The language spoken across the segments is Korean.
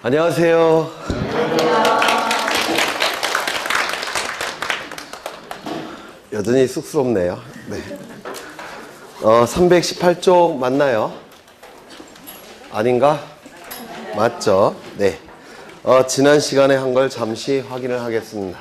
안녕하세요. 여전히 쑥스럽네요. 네. 318쪽 맞나요? 아닌가? 맞죠? 네. 지난 시간에 한 걸 잠시 확인을 하겠습니다.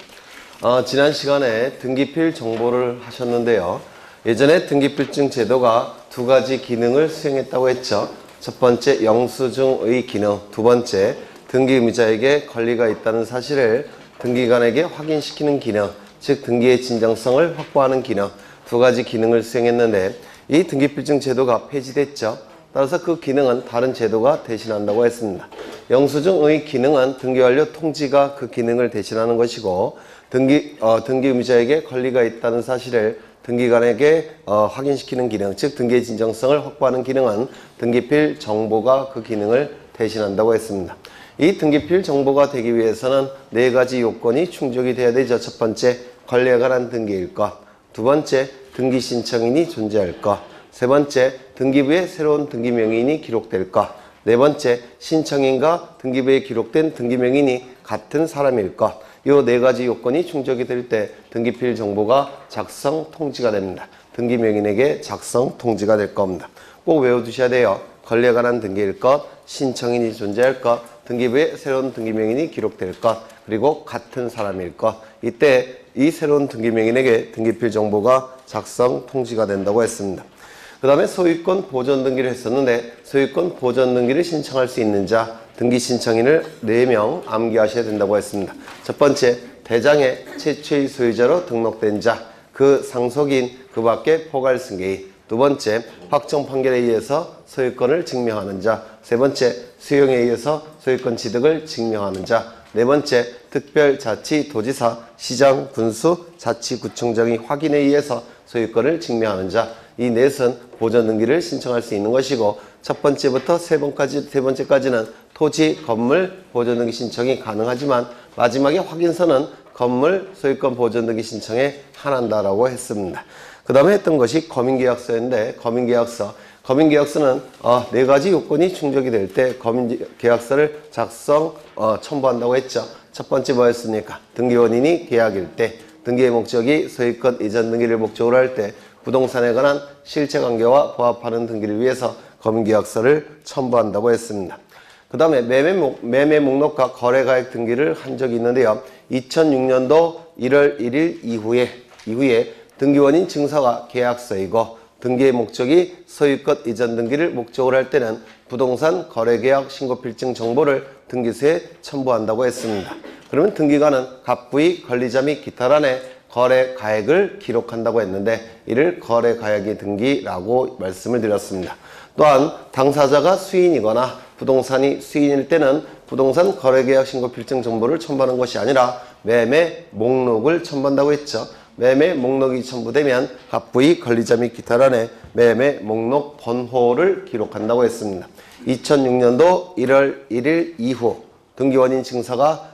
지난 시간에 등기필 정보를 하셨는데요. 예전에 등기필증 제도가 두 가지 기능을 수행했다고 했죠. 첫 번째, 영수증의 기능. 두 번째, 등기의무자에게 권리가 있다는 사실을 등기관에게 확인시키는 기능, 즉 등기의 진정성을 확보하는 기능, 두 가지 기능을 수행했는데 이 등기필증 제도가 폐지됐죠. 따라서 그 기능은 다른 제도가 대신한다고 했습니다. 영수증의 기능은 등기완료 통지가 그 기능을 대신하는 것이고, 등기의무자에게 권리가 있다는 사실을 등기관에게 확인시키는 기능, 즉 등기의 진정성을 확보하는 기능은 등기필 정보가 그 기능을 대신한다고 했습니다. 이 등기필 정보가 되기 위해서는 네 가지 요건이 충족이 돼야 되죠. 첫 번째, 권리에 관한 등기일 것. 두 번째, 등기 신청인이 존재할 것. 세 번째, 등기부에 새로운 등기 명의인이 기록될 것. 네 번째, 신청인과 등기부에 기록된 등기 명의인이 같은 사람일 것. 이 네 가지 요건이 충족이 될 때 등기필 정보가 작성 통지가 됩니다. 등기 명의인에게 작성 통지가 될 겁니다. 꼭 외워두셔야 돼요. 권리에 관한 등기일 것, 신청인이 존재할 것, 등기부에 새로운 등기 명의인이 기록될 것, 그리고 같은 사람일 것. 이때 이 새로운 등기 명의인에게 등기필 정보가 작성 통지가 된다고 했습니다. 그 다음에 소유권 보존 등기를 했었는데, 소유권 보존 등기를 신청할 수 있는 자, 등기 신청인을 4명 암기하셔야 된다고 했습니다. 첫 번째, 대장의 최초의 소유자로 등록된 자, 그 상속인, 그 밖에 포괄 승계인. 두 번째, 확정 판결에 의해서 소유권을 증명하는 자. 세 번째, 수용에 의해서 소유권 취득을 증명하는 자. 네 번째, 특별자치도지사, 시장, 군수, 자치구청장의 확인에 의해서 소유권을 증명하는 자. 이 넷은 보존 등기를 신청할 수 있는 것이고, 첫 번째부터 세 번째까지는 토지, 건물 보존 등기 신청이 가능하지만 마지막에 확인서는 건물 소유권 보존 등기 신청에 한한다라고 했습니다. 그 다음에 했던 것이 검인계약서인데, 검인계약서는 네 가지 요건이 충족이 될 때 검인계약서를 첨부한다고 했죠. 첫 번째 뭐였습니까? 등기원인이 계약일 때, 등기의 목적이 소유권 이전 등기를 목적으로 할 때, 부동산에 관한 실체관계와 부합하는 등기를 위해서 검인계약서를 첨부한다고 했습니다. 그 다음에 매매 목록과 거래가액 등기를 한 적이 있는데요. 2006년도 1월 1일 이후에 등기원인 증서가 계약서이고, 등기의 목적이 소유권 이전 등기를 목적으로 할 때는 부동산 거래계약 신고필증 정보를 등기소에 첨부한다고 했습니다. 그러면 등기관은 갑부의 권리자 및 기타란에 거래가액을 기록한다고 했는데, 이를 거래가액의 등기라고 말씀을 드렸습니다. 또한 당사자가 수인이거나 부동산이 수인일 때는 부동산 거래계약 신고필증 정보를 첨부하는 것이 아니라 매매 목록을 첨부한다고 했죠. 매매 목록이 첨부되면 갑부의 권리자 및 기타란에 매매 목록 번호를 기록한다고 했습니다. 2006년도 1월 1일 이후 등기원인 증서가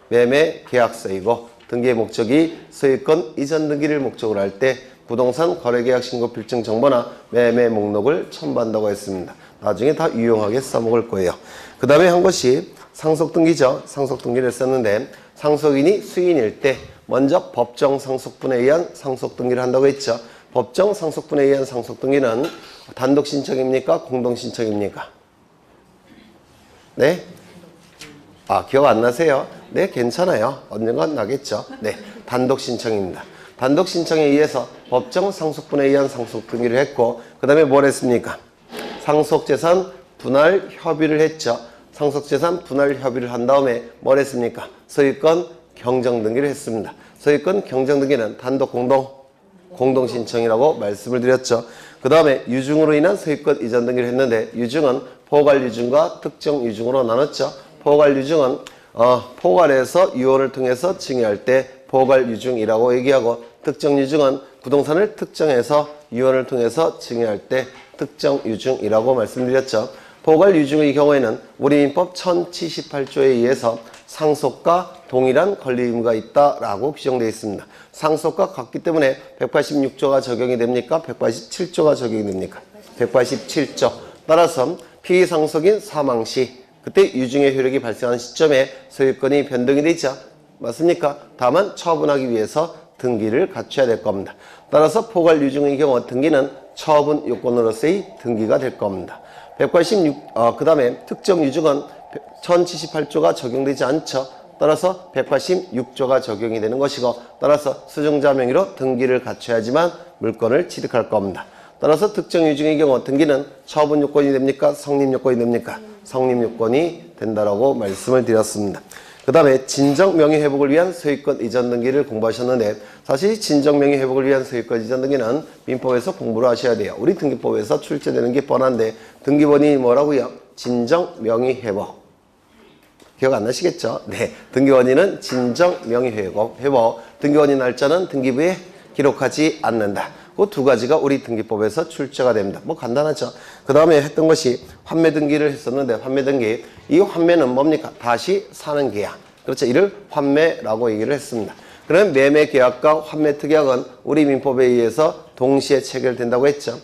매매 계약서이고, 등기의 목적이 소유권 이전 등기를 목적으로 할 때 부동산 거래계약 신고필증 정보나 매매 목록을 첨부한다고 했습니다. 나중에 다 유용하게 써먹을 거예요. 그 다음에 한 것이 상속등기죠. 상속등기를 썼는데, 상속인이 수인일 때 먼저 법정 상속분에 의한 상속등기를 한다고 했죠. 법정 상속분에 의한 상속등기는 단독 신청입니까? 공동 신청입니까? 네? 기억 안 나세요? 네, 괜찮아요. 언젠간 나겠죠. 네, 단독 신청입니다. 단독 신청에 의해서 법정 상속분에 의한 상속등기를 했고, 그 다음에 뭘 했습니까? 상속재산 분할 협의를 했죠. 상속재산 분할 협의를 한 다음에 뭘 했습니까? 소유권 경정등기를 했습니다. 소유권 경정등기는 단독 공동 신청이라고 말씀을 드렸죠. 그 다음에 유증으로 인한 소유권 이전 등기를 했는데, 유증은 포괄 유증과 특정 유증으로 나눴죠. 포괄 유증은 포괄해서 유언을 통해서 증여할 때 포괄 유증이라고 얘기하고, 특정 유증은 부동산을 특정해서 유언을 통해서 증여할 때 특정 유증이라고 말씀드렸죠. 포괄 유증의 경우에는 우리 민법 1078조에 의해서 상속과 동일한 권리 의무가 있다라고 규정되어 있습니다. 상속과 같기 때문에 186조가 적용이 됩니까? 187조가 적용이 됩니까? 187조. 따라서 피상속인 사망 시 그때 유증의 효력이 발생하는 시점에 소유권이 변동이 되죠. 맞습니까? 다만 처분하기 위해서 등기를 갖춰야 될 겁니다. 따라서 포괄 유증의 경우 등기는 처분 요건으로서의 등기가 될 겁니다. 186, 그 다음에 특정 유증은 1078조가 적용되지 않죠. 따라서 186조가 적용이 되는 것이고, 따라서 수증자 명의로 등기를 갖춰야지만 물건을 취득할 겁니다. 따라서 특정 유증의 경우 등기는 처분 요건이 됩니까? 성립 요건이 됩니까? 성립 요건이 된다라고 말씀을 드렸습니다. 그 다음에 진정 명의 회복을 위한 소유권 이전 등기를 공부하셨는데, 사실 진정 명의 회복을 위한 소유권 이전 등기는 민법에서 공부를 하셔야 돼요. 우리 등기법에서 출제되는 게 뻔한데 등기본이 뭐라고요? 진정 명의 회복. 기억 안 나시겠죠? 네. 등기원인은 진정 명의 회복. 등기원인 날짜는 등기부에 기록하지 않는다. 그 두 가지가 우리 등기법에서 출제가 됩니다. 뭐 간단하죠. 그 다음에 했던 것이 환매 등기를 했었는데, 환매 등기. 이 환매는 뭡니까? 다시 사는 계약. 그렇죠. 이를 환매라고 얘기를 했습니다. 그러면 매매 계약과 환매 특약은 우리 민법에 의해서 동시에 체결된다고 했죠.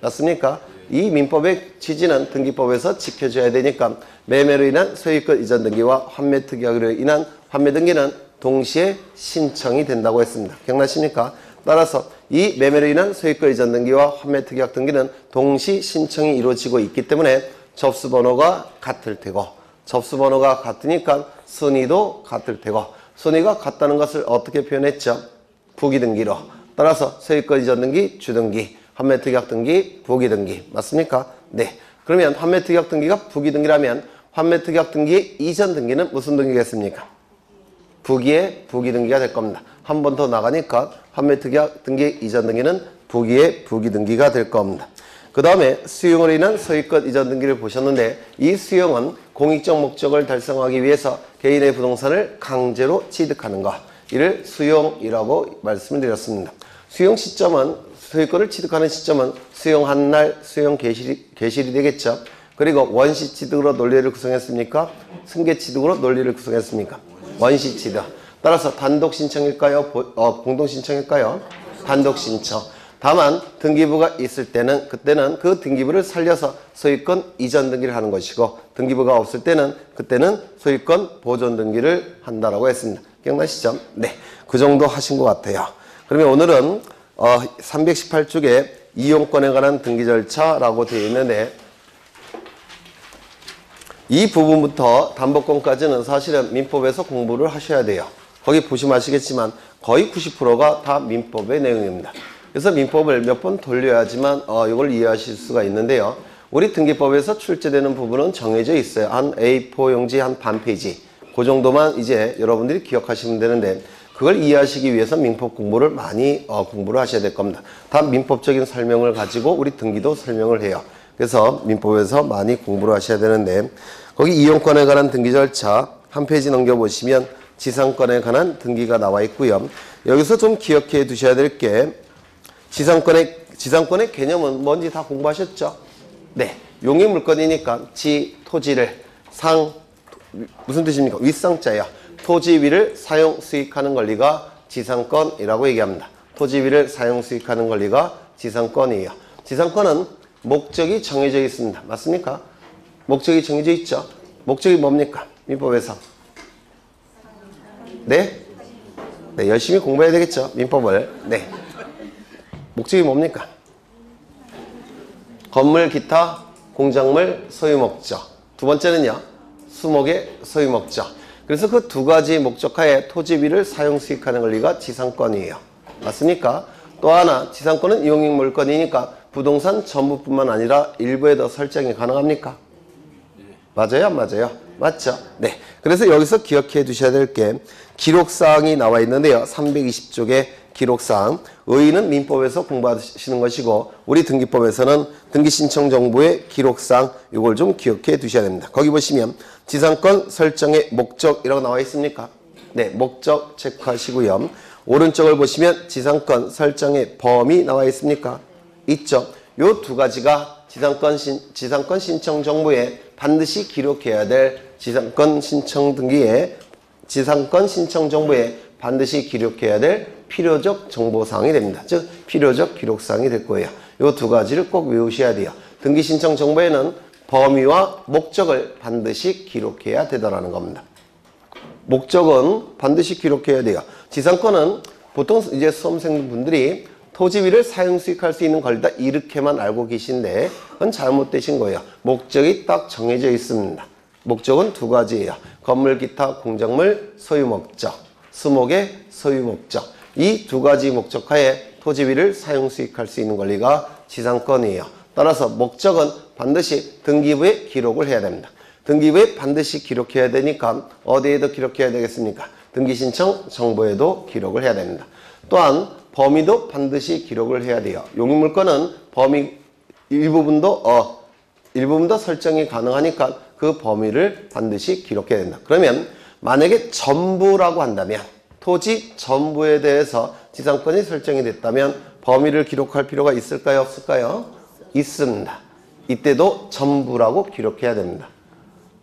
맞습니까? 이 민법의 취지는 등기법에서 지켜져야 되니까 매매로 인한 소유권 이전 등기와 환매 특약으로 인한 환매 등기는 동시에 신청이 된다고 했습니다. 기억나십니까? 따라서 이 매매로 인한 소유권 이전 등기와 환매 특약 등기는 동시 신청이 이루어지고 있기 때문에 접수번호가 같을 테고, 접수번호가 같으니까 순위도 같을 테고, 순위가 같다는 것을 어떻게 표현했죠? 부기등기로. 따라서 소유권 이전 등기, 주등기, 환매 특약 등기, 부기등기. 맞습니까? 네. 그러면 환매 특약 등기가 부기등기라면 환매 특약 등기 이전 등기는 무슨 등기겠습니까? 부기의 부기등기가 될 겁니다. 한 번 더 나가니까 환매 특약 등기 이전 등기는 부기의 부기등기가 될 겁니다. 그 다음에 수용으로 인한 소유권 이전 등기를 보셨는데, 이 수용은 공익적 목적을 달성하기 위해서 개인의 부동산을 강제로 취득하는 것, 이를 수용이라고 말씀을 드렸습니다. 수용 시점은, 소유권을 취득하는 시점은 수용한 날 수용 개시일이 되겠죠. 그리고 원시 취득으로 논리를 구성했습니까? 승계 취득으로 논리를 구성했습니까? 원시 취득. 따라서 단독 신청일까요? 공동 신청일까요? 단독 신청. 다만 등기부가 있을 때는, 그때는 그 등기부를 살려서 소유권 이전 등기를 하는 것이고, 등기부가 없을 때는 그때는 소유권 보존 등기를 한다라고 했습니다. 기억나시죠? 네. 그 정도 하신 것 같아요. 그러면 오늘은 318쪽에 이용권에 관한 등기 절차라고 되어 있는데, 이 부분부터 담보권까지는 사실은 민법에서 공부를 하셔야 돼요. 거기 보시면 아시겠지만 거의 90%가 다 민법의 내용입니다. 그래서 민법을 몇 번 돌려야지만 이걸 이해하실 수가 있는데요. 우리 등기법에서 출제되는 부분은 정해져 있어요. 한 A4 용지 한 반 페이지. 그 정도만 이제 여러분들이 기억하시면 되는데, 그걸 이해하시기 위해서 민법 공부를 많이 공부를 하셔야 될 겁니다. 다 민법적인 설명을 가지고 우리 등기도 설명을 해요. 그래서 민법에서 많이 공부를 하셔야 되는데, 거기 이용권에 관한 등기 절차 한 페이지 넘겨보시면 지상권에 관한 등기가 나와 있고요. 여기서 좀 기억해 두셔야 될 게, 지상권의 개념은 뭔지 다 공부하셨죠? 네. 용의 물건이니까 토지를 무슨 뜻입니까? 윗상자예요. 토지 위를 사용 수익하는 권리가 지상권이라고 얘기합니다. 토지 위를 사용 수익하는 권리가 지상권이에요. 지상권은 목적이 정해져 있습니다. 맞습니까? 목적이 정해져 있죠? 목적이 뭡니까? 민법에서. 네? 네, 열심히 공부해야 되겠죠? 민법을. 네. 목적이 뭡니까? 건물, 기타, 공작물, 소유목적. 두 번째는요, 수목의 소유목적. 그래서 그 두 가지 목적하에 토지 위를 사용 수익하는 권리가 지상권이에요. 맞습니까? 또 하나, 지상권은 이용익 물건이니까 부동산 전부뿐만 아니라 일부에 더 설정이 가능합니까? 맞아요? 안 맞아요? 맞죠? 네. 그래서 여기서 기억해 두셔야 될 게 기록사항이 나와 있는데요. 320쪽에 기록사항. 의의는 민법에서 공부하시는 것이고, 우리 등기법에서는 등기신청정보의 기록사항, 이걸 좀 기억해 두셔야 됩니다. 거기 보시면 지상권 설정의 목적이라고 나와 있습니까? 네. 목적 체크하시고요. 오른쪽을 보시면 지상권 설정의 범위 나와 있습니까? 있죠. 요 두 가지가 지상권 신청 정보에 반드시 기록해야 될 지상권 신청 등기에 지상권 신청 정보에 반드시 기록해야 될 필요적 정보사항이 됩니다. 즉 필요적 기록사항이 될 거예요. 요 두 가지를 꼭 외우셔야 돼요. 등기 신청 정보에는 범위와 목적을 반드시 기록해야 되더라는 겁니다. 목적은 반드시 기록해야 돼요. 지상권은 보통 이제 수험생분들이 토지 위를 사용 수익할 수 있는 권리다 이렇게만 알고 계신데 그건 잘못되신 거예요. 목적이 딱 정해져 있습니다. 목적은 두 가지예요. 건물, 기타, 공작물, 소유 목적, 수목의 소유 목적. 이 두 가지 목적하에 토지 위를 사용 수익할 수 있는 권리가 지상권이에요. 따라서 목적은 반드시 등기부에 기록을 해야 됩니다. 등기부에 반드시 기록해야 되니까 어디에도 기록해야 되겠습니까? 등기신청 정보에도 기록을 해야 됩니다. 또한 범위도 반드시 기록을 해야 돼요. 용익물권은 범위 일부분도 설정이 가능하니까 그 범위를 반드시 기록해야 된다. 그러면 만약에 전부라고 한다면 토지 전부에 대해서 지상권이 설정이 됐다면 범위를 기록할 필요가 있을까요? 없을까요? 있습니다. 이때도 전부라고 기록해야 됩니다.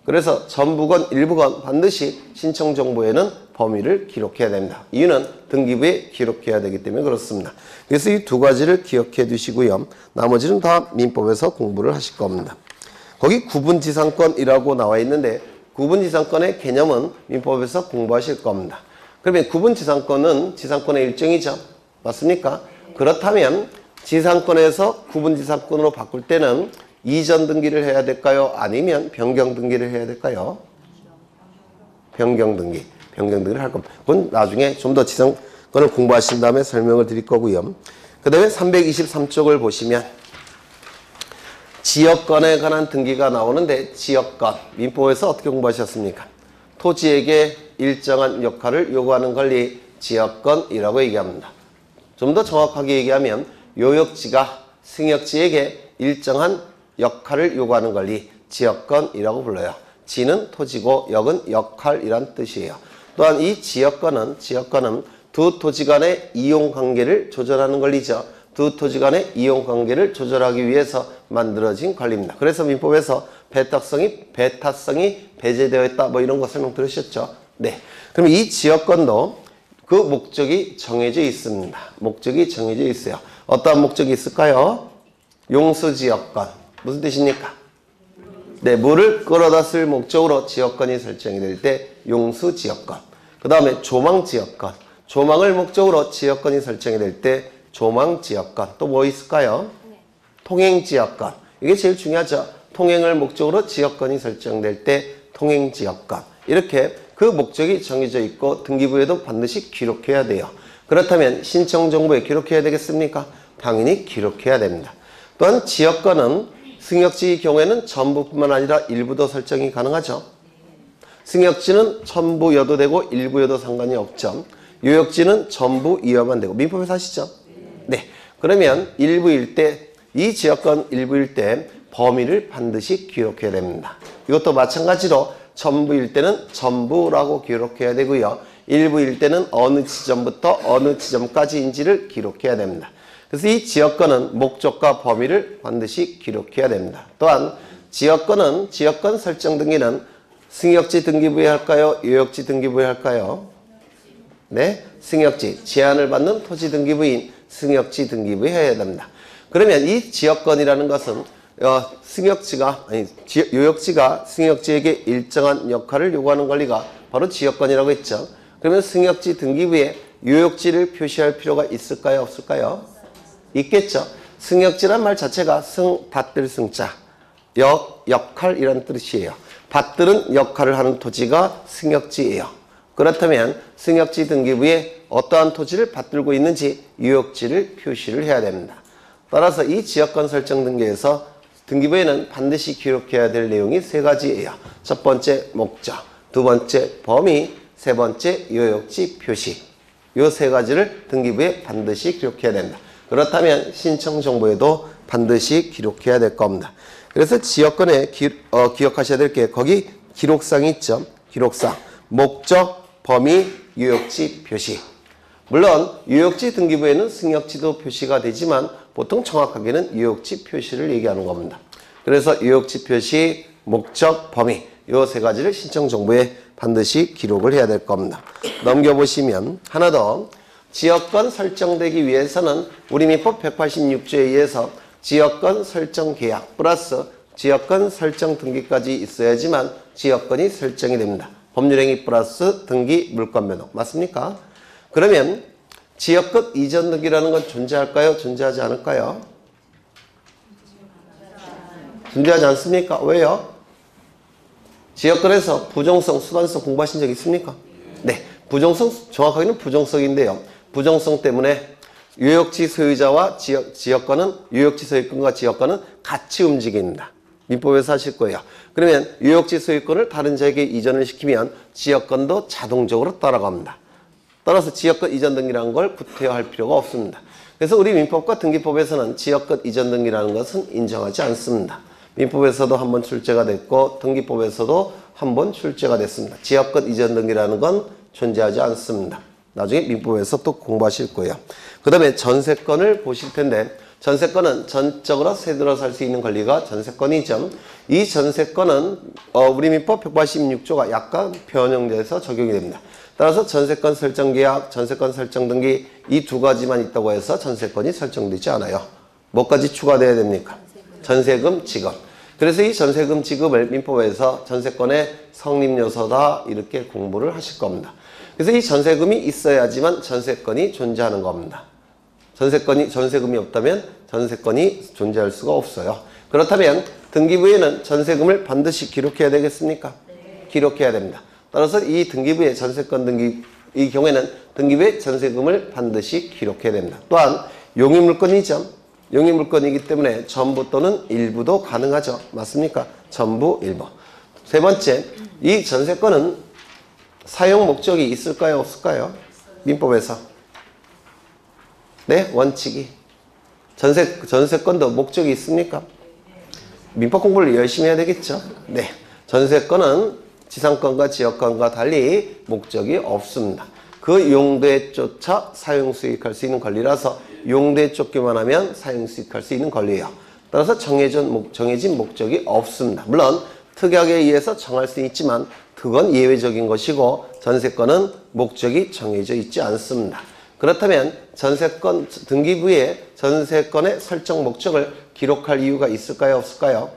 그래서 전부건 일부건 반드시 신청 정보에는 범위를 기록해야 됩니다. 이유는 등기부에 기록해야 되기 때문에 그렇습니다. 그래서 이 두 가지를 기억해 두시고요. 나머지는 다 민법에서 공부를 하실 겁니다. 거기 구분지상권이라고 나와 있는데 구분지상권의 개념은 민법에서 공부하실 겁니다. 그러면 구분지상권은 지상권의 일종이죠. 맞습니까? 그렇다면 지상권에서 구분지상권으로 바꿀 때는 이전 등기를 해야 될까요? 아니면 변경 등기를 해야 될까요? 변경 등기를 할 겁니다. 그건 나중에 좀 더 지상권을 공부하신 다음에 설명을 드릴 거고요. 그 다음에 323쪽을 보시면 지역권에 관한 등기가 나오는데 지역권, 민법에서 어떻게 공부하셨습니까? 토지에게 일정한 역할을 요구하는 권리 지역권이라고 얘기합니다. 좀 더 정확하게 얘기하면 요역지가 승역지에게 일정한 역할을 요구하는 권리 지역권이라고 불러요. 지는 토지고 역은 역할이란 뜻이에요. 또한 이 지역권은 두 토지 간의 이용관계를 조절하는 권리죠. 두 토지 간의 이용관계를 조절하기 위해서 만들어진 권리입니다. 그래서 민법에서 배타성이 배제되어 있다 뭐 이런 거 설명 들으셨죠? 네. 그럼 이 지역권도 그 목적이 정해져 있습니다. 목적이 정해져 있어요. 어떠한 목적이 있을까요? 용수지역권. 무슨 뜻입니까? 네, 물을 끌어다 쓸 목적으로 지역권이 설정이 될 때 용수지역권. 그 다음에 조망지역권. 조망을 목적으로 지역권이 설정이 될 때 조망지역권. 또 뭐 있을까요? 통행지역권. 이게 제일 중요하죠. 통행을 목적으로 지역권이 설정될 때 통행지역권. 이렇게 그 목적이 정해져 있고 등기부에도 반드시 기록해야 돼요. 그렇다면 신청정보에 기록해야 되겠습니까? 당연히 기록해야 됩니다. 또한 지역권은 승역지의 경우에는 전부뿐만 아니라 일부도 설정이 가능하죠. 승역지는 전부여도 되고 일부여도 상관이 없죠. 요역지는 전부이어만 되고 민법에서 하시죠? 네. 그러면 일부일 때, 이 지역권 일부일 때 범위를 반드시 기록해야 됩니다. 이것도 마찬가지로 전부일 때는 전부라고 기록해야 되고요. 일부일 때는 어느 지점부터 어느 지점까지인지를 기록해야 됩니다. 그래서 이 지역권은 목적과 범위를 반드시 기록해야 됩니다. 또한 지역권 설정 등기는 승역지 등기부에 할까요? 요역지 등기부에 할까요? 네, 승역지, 제한을 받는 토지 등기부인 승역지 등기부에 해야 됩니다. 그러면 이 지역권이라는 것은 요역지가 승역지에게 일정한 역할을 요구하는 권리가 바로 지역권이라고 했죠. 그러면 승역지 등기부에 요역지를 표시할 필요가 있을까요? 없을까요? 있겠죠. 승역지란 말 자체가 받들 승자, 역할이라는 뜻이에요. 받들은 역할을 하는 토지가 승역지예요. 그렇다면 승역지 등기부에 어떠한 토지를 받들고 있는지 요역지를 표시를 해야 됩니다. 따라서 이 지역권 설정 등기에서 등기부에는 반드시 기록해야 될 내용이 세 가지예요. 첫 번째 목적, 두 번째 범위, 세 번째 요역지 표시. 이 세 가지를 등기부에 반드시 기록해야 된다. 그렇다면 신청 정보에도 반드시 기록해야 될 겁니다. 그래서 지역권에 기억하셔야 될 게 거기 기록상이 있죠. 기록상, 목적, 범위, 요역지 표시. 물론 요역지 등기부에는 승역지도 표시가 되지만 보통 정확하게는 요역지 표시를 얘기하는 겁니다. 그래서 요역지 표시, 목적, 범위 이 세 가지를 신청 정보에 반드시 기록을 해야 될 겁니다. 넘겨보시면 하나 더, 지역권 설정되기 위해서는 우리 민법 186조에 의해서 지역권 설정 계약 플러스 지역권 설정 등기까지 있어야지만 지역권이 설정이 됩니다. 법률행위 플러스 등기 물권 변동. 맞습니까? 그러면 지역권 이전 등기라는 건 존재할까요? 존재하지 않을까요? 존재하지 않습니까? 왜요? 지역권에서 부정성, 수반성 공부하신 적 있습니까? 네. 부정성, 정확하게는 부정성인데요. 부정성 때문에 유역지 소유자와 지역권은, 유역지 소유권과 지역권은 같이 움직입니다. 민법에서 하실 거예요. 그러면 유역지 소유권을 다른 자에게 이전을 시키면 지역권도 자동적으로 따라갑니다. 따라서 지역권 이전 등기라는 걸 구태여할 필요가 없습니다. 그래서 우리 민법과 등기법에서는 지역권 이전 등기라는 것은 인정하지 않습니다. 민법에서도 한번 출제가 됐고 등기법에서도 한번 출제가 됐습니다. 지역권 이전 등기라는 건 존재하지 않습니다. 나중에 민법에서 또 공부하실 거예요. 그 다음에 전세권을 보실 텐데 전세권은 전적으로 세대로 살 수 있는 권리가 전세권이죠. 이 전세권은 우리 민법 186조가 약간 변형돼서 적용이 됩니다. 따라서 전세권 설정 계약, 전세권 설정 등기 이 두 가지만 있다고 해서 전세권이 설정되지 않아요. 뭐까지 추가돼야 됩니까? 전세금 지급. 그래서 이 전세금 지급을 민법에서 전세권의 성립 요소다 이렇게 공부를 하실 겁니다. 그래서 이 전세금이 있어야지만 전세권이 존재하는 겁니다. 전세금이 없다면 전세권이 존재할 수가 없어요. 그렇다면 등기부에는 전세금을 반드시 기록해야 되겠습니까? 네. 기록해야 됩니다. 따라서 이 등기부의 전세권 등기, 이 경우에는 등기부의 전세금을 반드시 기록해야 됩니다. 또한 용의물권이죠. 용의물권이기 때문에 전부 또는 일부도 가능하죠. 맞습니까? 전부, 일부. 세 번째, 이 전세권은 사용 목적이 있을까요? 없을까요? 민법에서. 네, 원칙이. 전세권도 목적이 있습니까? 민법 공부를 열심히 해야 되겠죠? 네. 전세권은 지상권과 지역권과 달리 목적이 없습니다. 그 용도에 쫓아 사용 수익할 수 있는 권리라서 용도에 쫓기만 하면 사용 수익할 수 있는 권리예요. 따라서 정해진 목적이 없습니다. 물론 특약에 의해서 정할 수 있지만 그건 예외적인 것이고 전세권은 목적이 정해져 있지 않습니다. 그렇다면 전세권 등기부에 전세권의 설정 목적을 기록할 이유가 있을까요? 없을까요?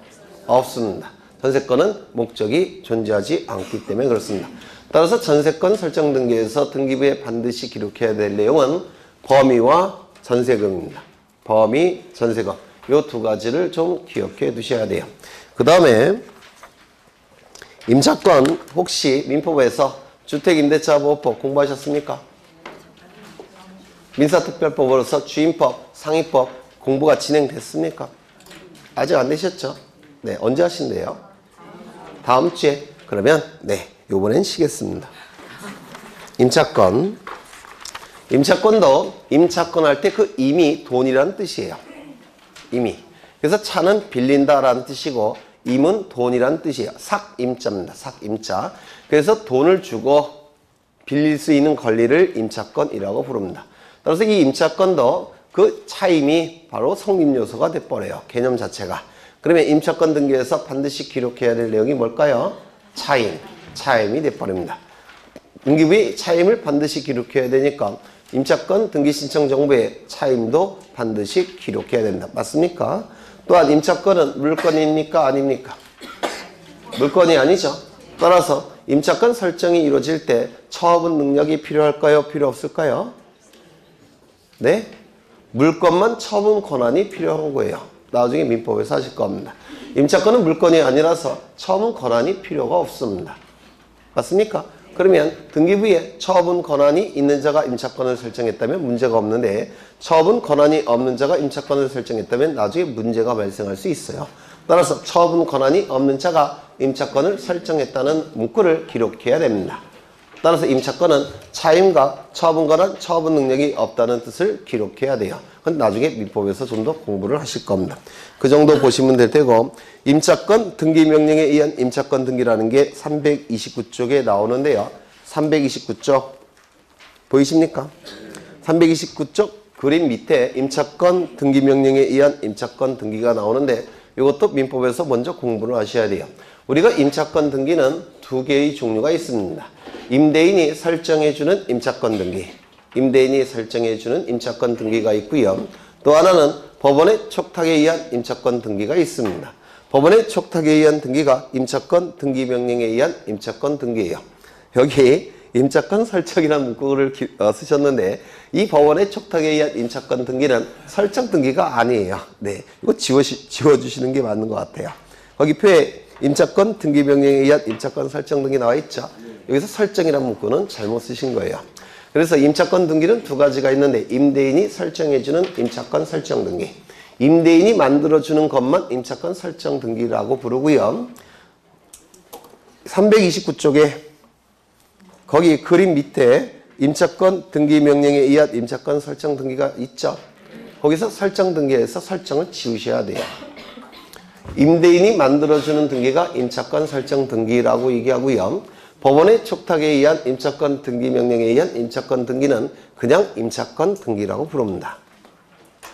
없습니다. 전세권은 목적이 존재하지 않기 때문에 그렇습니다. 따라서 전세권 설정 등기에서 등기부에 반드시 기록해야 될 내용은 범위와 전세금입니다. 범위, 전세금. 이 두 가지를 좀 기억해 두셔야 돼요. 그 다음에 임차권 혹시 민법에서 주택임대차보호법 공부하셨습니까? 민사특별법으로서 주임법, 상위법 공부가 진행됐습니까? 아직 안 되셨죠? 네, 언제 하신대요? 다음 주에. 그러면 네, 요번엔 쉬겠습니다. 임차권. 임차권도 임차권 할 때 그 임이 돈이라는 뜻이에요. 임이. 그래서 차는 빌린다라는 뜻이고 임은 돈이라는 뜻이에요. 삭임자입니다. 삭임자. 그래서 돈을 주고 빌릴 수 있는 권리를 임차권이라고 부릅니다. 따라서 이 임차권도 그 차임이 바로 성립 요소가 돼버려요. 개념 자체가. 그러면 임차권 등기에서 반드시 기록해야 될 내용이 뭘까요? 차임이 돼버립니다. 등기부에 차임을 반드시 기록해야 되니까 임차권 등기 신청 정보에 차임도 반드시 기록해야 된다. 맞습니까? 또한 임차권은 물건입니까? 아닙니까? 물건이 아니죠. 따라서 임차권 설정이 이루어질 때 처분 능력이 필요할까요? 필요 없을까요? 네? 물건만 처분 권한이 필요한 거예요. 나중에 민법에서 하실 겁니다. 임차권은 물건이 아니라서 처분 권한이 필요가 없습니다. 맞습니까? 그러면 등기부에 처분 권한이 있는 자가 임차권을 설정했다면 문제가 없는데 처분 권한이 없는 자가 임차권을 설정했다면 나중에 문제가 발생할 수 있어요. 따라서 처분 권한이 없는 자가 임차권을 설정했다는 문구를 기록해야 됩니다. 따라서 임차권은 차임과 처분 권한, 처분 능력이 없다는 뜻을 기록해야 돼요. 그건 나중에 민법에서 좀 더 공부를 하실 겁니다. 그 정도 보시면 될 테고 임차권 등기 명령에 의한 임차권 등기라는 게 329쪽에 나오는데요. 329쪽 보이십니까? 329쪽 그림 밑에 임차권 등기 명령에 의한 임차권 등기가 나오는데 이것도 민법에서 먼저 공부를 하셔야 돼요. 우리가 임차권 등기는 두 개의 종류가 있습니다. 임대인이 설정해주는 임차권 등기, 임대인이 설정해주는 임차권 등기가 있고요. 또 하나는 법원의 촉탁에 의한 임차권 등기가 있습니다. 법원의 촉탁에 의한 등기가 임차권 등기명령에 의한 임차권 등기예요. 여기 임차권 설정이라는 문구를 쓰셨는데 이 법원의 촉탁에 의한 임차권 등기는 설정 등기가 아니에요. 네, 이거 지워주시는 게 맞는 것 같아요. 거기 표에 임차권 등기명령에 의한 임차권 설정 등기 나와 있죠. 여기서 설정이라는 문구는 잘못 쓰신 거예요. 그래서 임차권 등기는 두 가지가 있는데 임대인이 설정해주는 임차권 설정 등기, 임대인이 만들어주는 것만 임차권 설정 등기라고 부르고요. 329쪽에 거기 그림 밑에 임차권 등기 명령에 의한 임차권 설정 등기가 있죠. 거기서 설정 등기에서 설정을 지우셔야 돼요. 임대인이 만들어주는 등기가 임차권 설정 등기라고 얘기하고요. 법원의 촉탁에 의한 임차권 등기 명령에 의한 임차권 등기는 그냥 임차권 등기라고 부릅니다.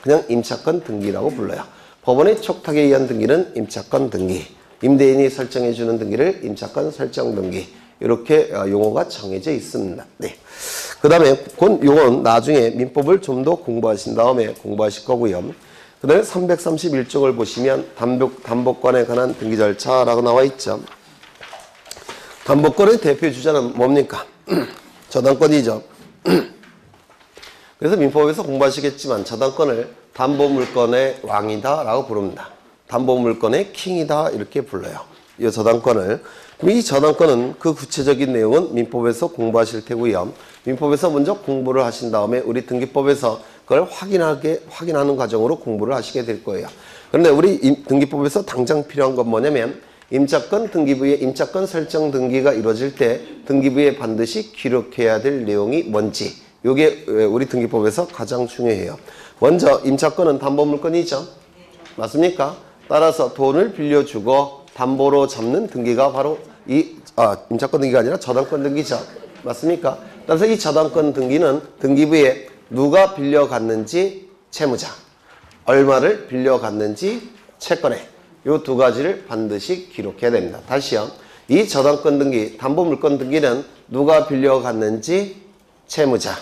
그냥 임차권 등기라고 불러요. 법원의 촉탁에 의한 등기는 임차권 등기, 임대인이 설정해주는 등기를 임차권 설정 등기, 이렇게 용어가 정해져 있습니다. 네. 그 다음에 그 용어는 나중에 민법을 좀 더 공부하신 다음에 공부하실 거고요. 그 다음에 331쪽을 보시면 담보권에 관한 등기 절차라고 나와 있죠. 담보권의 대표 주자는 뭡니까? 저당권이죠. 그래서 민법에서 공부하시겠지만 저당권을 담보물권의 왕이다 라고 부릅니다. 담보물권의 킹이다 이렇게 불러요. 이 저당권을. 이 저당권은 그 구체적인 내용은 민법에서 공부하실 테고요. 민법에서 먼저 공부를 하신 다음에 우리 등기법에서 그걸 확인하는 과정으로 공부를 하시게 될 거예요. 그런데 우리 등기법에서 당장 필요한 건 뭐냐면 임차권 등기부에 임차권 설정 등기가 이루어질 때 등기부에 반드시 기록해야 될 내용이 뭔지, 이게 우리 등기법에서 가장 중요해요. 먼저 임차권은 담보물권이죠. 맞습니까? 따라서 돈을 빌려주고 담보로 잡는 등기가 바로 임차권 등기가 아니라 저당권 등기죠. 맞습니까? 따라서 이 저당권 등기는 등기부에 누가 빌려갔는지 채무자, 얼마를 빌려갔는지 채권에, 이 두 가지를 반드시 기록해야 됩니다. 다시요. 이 저당권 등기, 담보물권 등기는 누가 빌려갔는지 채무자,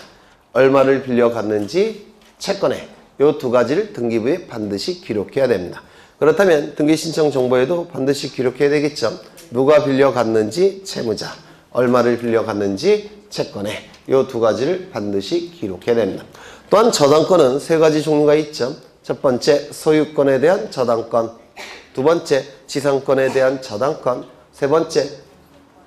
얼마를 빌려갔는지 채권에, 이 두 가지를 등기부에 반드시 기록해야 됩니다. 그렇다면 등기신청 정보에도 반드시 기록해야 되겠죠. 누가 빌려갔는지 채무자, 얼마를 빌려갔는지 채권에, 이 두 가지를 반드시 기록해야 됩니다. 또한 저당권은 세 가지 종류가 있죠. 첫 번째, 소유권에 대한 저당권, 두 번째, 지상권에 대한 저당권, 세 번째,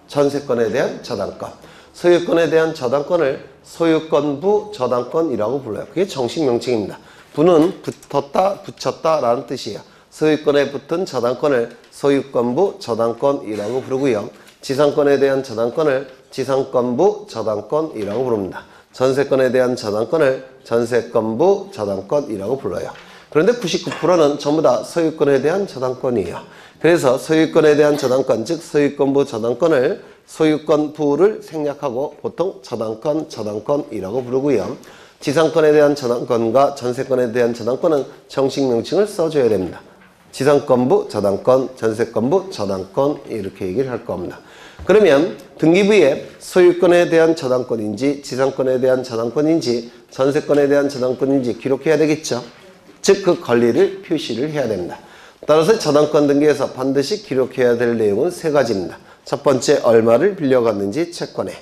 전세권에 대한 저당권. 소유권에 대한 저당권을 소유권부 저당권이라고 불러요. 그게 정식 명칭입니다. 부는 붙었다, 붙였다 라는 뜻이에요. 소유권에 붙은 저당권을 소유권부 저당권이라고 부르고요. 지상권에 대한 저당권을 지상권부 저당권이라고 부릅니다. 전세권에 대한 저당권을 전세권부 저당권이라고 불러요. 그런데 99%는 전부 다 소유권에 대한 저당권이에요. 그래서 소유권에 대한 저당권, 즉 소유권부 저당권을 소유권부를 생략하고 보통 저당권이라고 부르고요. 지상권에 대한 저당권과 전세권에 대한 저당권은 정식 명칭을 써줘야 됩니다. 지상권부 저당권, 전세권부 저당권 이렇게 얘기를 할 겁니다. 그러면 등기부에 소유권에 대한 저당권인지 지상권에 대한 저당권인지 전세권에 대한 저당권인지 기록해야 되겠죠. 즉 그 권리를 표시를 해야 됩니다. 따라서 저당권 등기에서 반드시 기록해야 될 내용은 세 가지입니다. 첫 번째, 얼마를 빌려갔는지 채권에,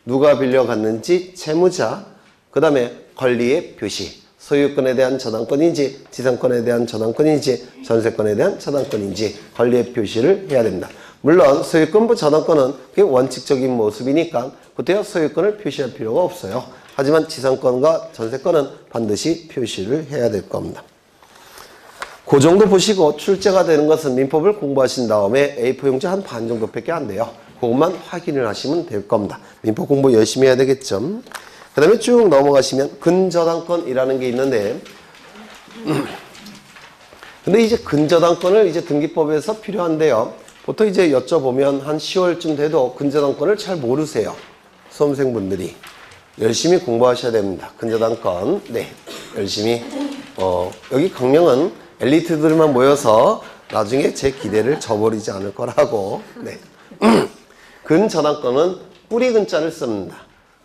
누가 빌려갔는지 채무자, 그 다음에 권리의 표시, 소유권에 대한 저당권인지 지상권에 대한 저당권인지 전세권에 대한 저당권인지 권리의 표시를 해야 됩니다. 물론 소유권부 저당권은 그게 원칙적인 모습이니까 그때야 소유권을 표시할 필요가 없어요. 하지만 지상권과 전세권은 반드시 표시를 해야 될 겁니다. 그 정도 보시고 출제가 되는 것은 민법을 공부하신 다음에 A4 용지 한 반 정도밖에 안 돼요. 그것만 확인을 하시면 될 겁니다. 민법 공부 열심히 해야 되겠죠. 그 다음에 쭉 넘어가시면 근저당권이라는 게 있는데 근데 이제 근저당권을 이제 등기법에서 필요한데요. 보통 이제 여쭤보면 한 10월쯤 돼도 근저당권을 잘 모르세요. 수험생분들이. 열심히 공부하셔야 됩니다. 근저당권. 네. 열심히. 여기 강령은 엘리트들만 모여서 나중에 제 기대를 저버리지 않을 거라고. 네. 근저당권은 뿌리 근자를 씁니다.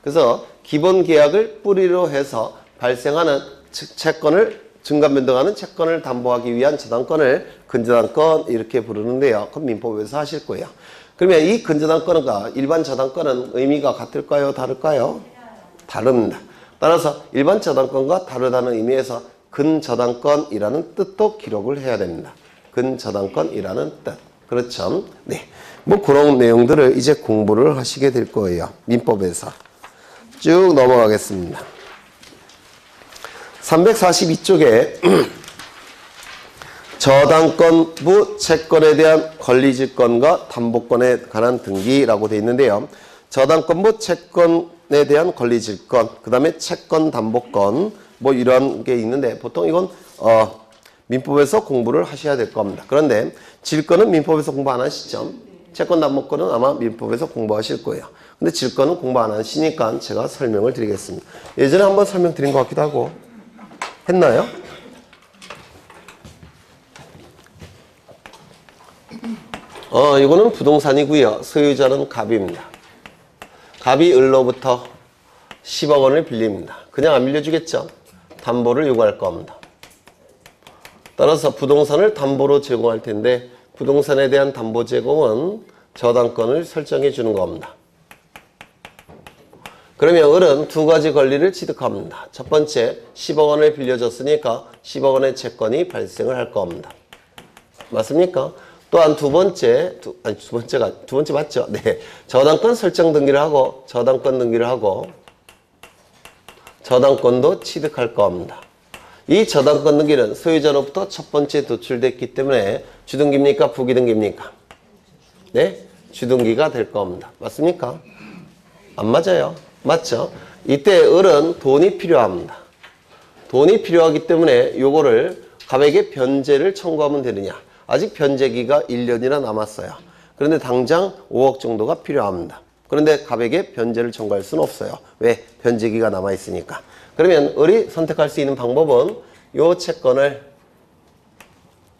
그래서 기본 계약을 뿌리로 해서 발생하는 채권을 증가 변동하는 채권을 담보하기 위한 저당권을 근저당권 이렇게 부르는데요. 그럼 민법에서 하실 거예요. 그러면 이 근저당권과 일반 저당권은 의미가 같을까요? 다를까요? 다릅니다. 따라서 일반 저당권과 다르다는 의미에서 근저당권이라는 뜻도 기록을 해야 됩니다. 근저당권이라는 뜻. 그렇죠? 네. 뭐 그런 내용들을 이제 공부를 하시게 될 거예요. 민법에서. 쭉 넘어가겠습니다. 342쪽에 저당권부 채권에 대한 권리질권과 담보권에 관한 등기라고 되어 있는데요. 저당권부 채권에 대한 권리질권, 그 다음에 채권 담보권 뭐 이런 게 있는데 보통 이건 민법에서 공부를 하셔야 될 겁니다. 그런데 질권은 민법에서 공부 안 하시죠? 채권 담보권은 아마 민법에서 공부하실 거예요. 근데 질권은 공부 안 하시니까 제가 설명을 드리겠습니다. 예전에 한번 설명드린 것 같기도 하고 했나요? 이거는 부동산이고요. 소유자는 갑입니다. 갑이 을로부터 10억 원을 빌립니다. 그냥 안 빌려주겠죠? 담보를 요구할 겁니다. 따라서 부동산을 담보로 제공할 텐데 부동산에 대한 담보 제공은 저당권을 설정해 주는 겁니다. 그러면 을은 두 가지 권리를 취득합니다. 첫 번째, 10억 원을 빌려줬으니까 10억 원의 채권이 발생을 할 겁니다. 맞습니까? 또한 두 번째 맞죠? 네. 저당권 설정 등기를 하고, 저당권 등기를 하고, 저당권도 취득할 겁니다. 이 저당권 등기는 소유자로부터 첫 번째 도출됐기 때문에 주등기입니까? 부기등기입니까? 네? 주등기가 될 겁니다. 맞습니까? 안 맞아요. 맞죠? 이때 을은 돈이 필요합니다. 돈이 필요하기 때문에 요거를 갑에게 변제를 청구하면 되느냐. 아직 변제기가 1년이나 남았어요. 그런데 당장 5억 정도가 필요합니다. 그런데 갑에게 변제를 청구할 수는 없어요. 왜? 변제기가 남아있으니까. 그러면 을이 선택할 수 있는 방법은 요 채권을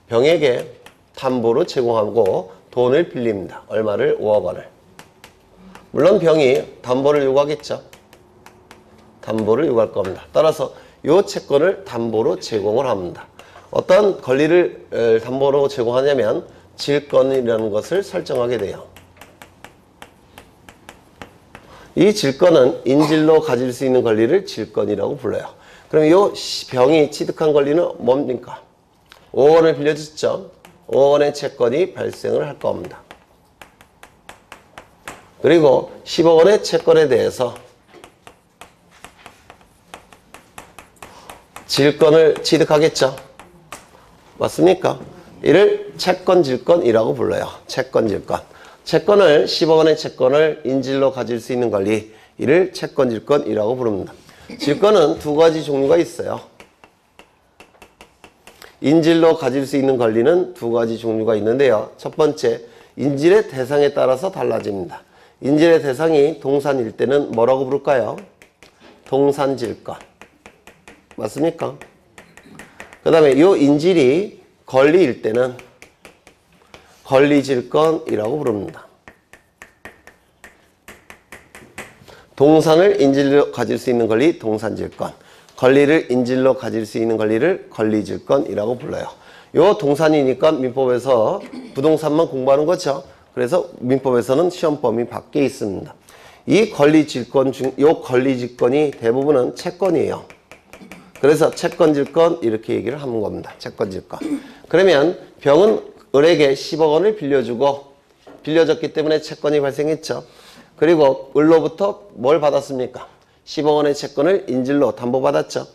병에게 담보로 제공하고 돈을 빌립니다. 얼마를? 5억 원을. 물론 병이 담보를 요구하겠죠. 담보를 요구할 겁니다. 따라서 이 채권을 담보로 제공을 합니다. 어떤 권리를 담보로 제공하냐면 질권이라는 것을 설정하게 돼요. 이 질권은 인질로 가질 수 있는 권리를 질권이라고 불러요. 그럼 이 병이 취득한 권리는 뭡니까? 5억 원을 빌려줬죠. 5억 원의 채권이 발생을 할 겁니다. 그리고 10억 원의 채권에 대해서 질권을 취득하겠죠. 맞습니까? 이를 채권질권이라고 불러요. 채권질권. 채권을 10억 원의 채권을 인질로 가질 수 있는 권리, 이를 채권질권이라고 부릅니다. 질권은 두 가지 종류가 있어요. 인질로 가질 수 있는 권리는 두 가지 종류가 있는데요. 첫 번째, 인질의 대상에 따라서 달라집니다. 인질의 대상이 동산일 때는 뭐라고 부를까요? 동산질권. 맞습니까? 그 다음에 이 인질이 권리일 때는 권리질권이라고 부릅니다. 동산을 인질로 가질 수 있는 권리, 동산질권. 권리를 인질로 가질 수 있는 권리를 권리질권이라고 불러요. 요 동산이니까 민법에서 부동산만 공부하는 거죠. 그래서 민법에서는 시험 범위 밖에 있습니다. 이 권리질권 중, 요 권리질권이 대부분은 채권이에요. 그래서 채권질권 이렇게 얘기를 하는 겁니다. 채권질권. 그러면 병은 을에게 10억 원을 빌려줬기 때문에 채권이 발생했죠. 그리고 을로부터 뭘 받았습니까? 10억 원의 채권을 인질로 담보받았죠.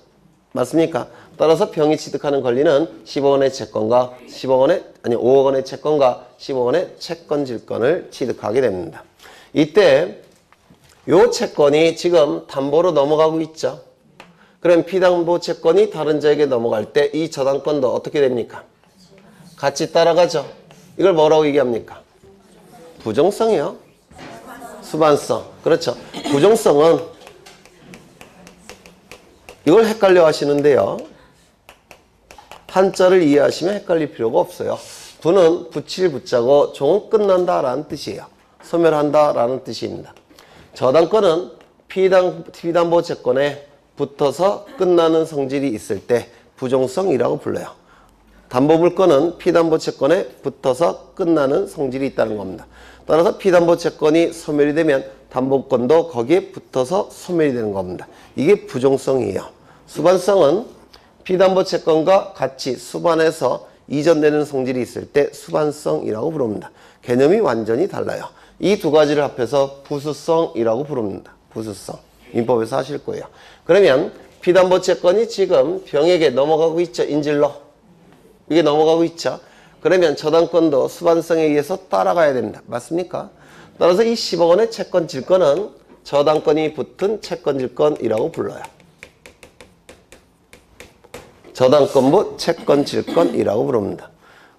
맞습니까? 따라서 병이 취득하는 권리는 10억 원의 채권과 5억 원의 채권과 10억 원의 채권질권을 취득하게 됩니다. 이때 요 채권이 지금 담보로 넘어가고 있죠. 그럼 피담보 채권이 다른 자에게 넘어갈 때 이 저당권도 어떻게 됩니까? 같이 따라가죠. 이걸 뭐라고 얘기합니까? 부정성이요. 수반성. 그렇죠. 부정성은 이걸 헷갈려 하시는데요. 한자를 이해하시면 헷갈릴 필요가 없어요. 부는 붙일 붙자고 종은 끝난다라는 뜻이에요. 소멸한다라는 뜻입니다. 저당권은 피담보 채권에 붙어서 끝나는 성질이 있을 때 부종성이라고 불러요. 담보물건은 피담보채권에 붙어서 끝나는 성질이 있다는 겁니다. 따라서 피담보채권이 소멸이 되면 담보권도 거기에 붙어서 소멸이 되는 겁니다. 이게 부종성이에요. 수반성은 피담보채권과 같이 수반해서 이전되는 성질이 있을 때 수반성이라고 부릅니다. 개념이 완전히 달라요. 이 두 가지를 합해서 부수성이라고 부릅니다. 부수성. 민법에서 하실 거예요. 그러면 피담보채권이 지금 병에게 넘어가고 있죠. 인질로. 이게 넘어가고 있죠. 그러면 저당권도 수반성에 의해서 따라가야 됩니다. 맞습니까? 따라서 이 10억 원의 채권 질권은 저당권이 붙은 채권 질권이라고 불러요. 저당권부 채권 질권이라고 부릅니다.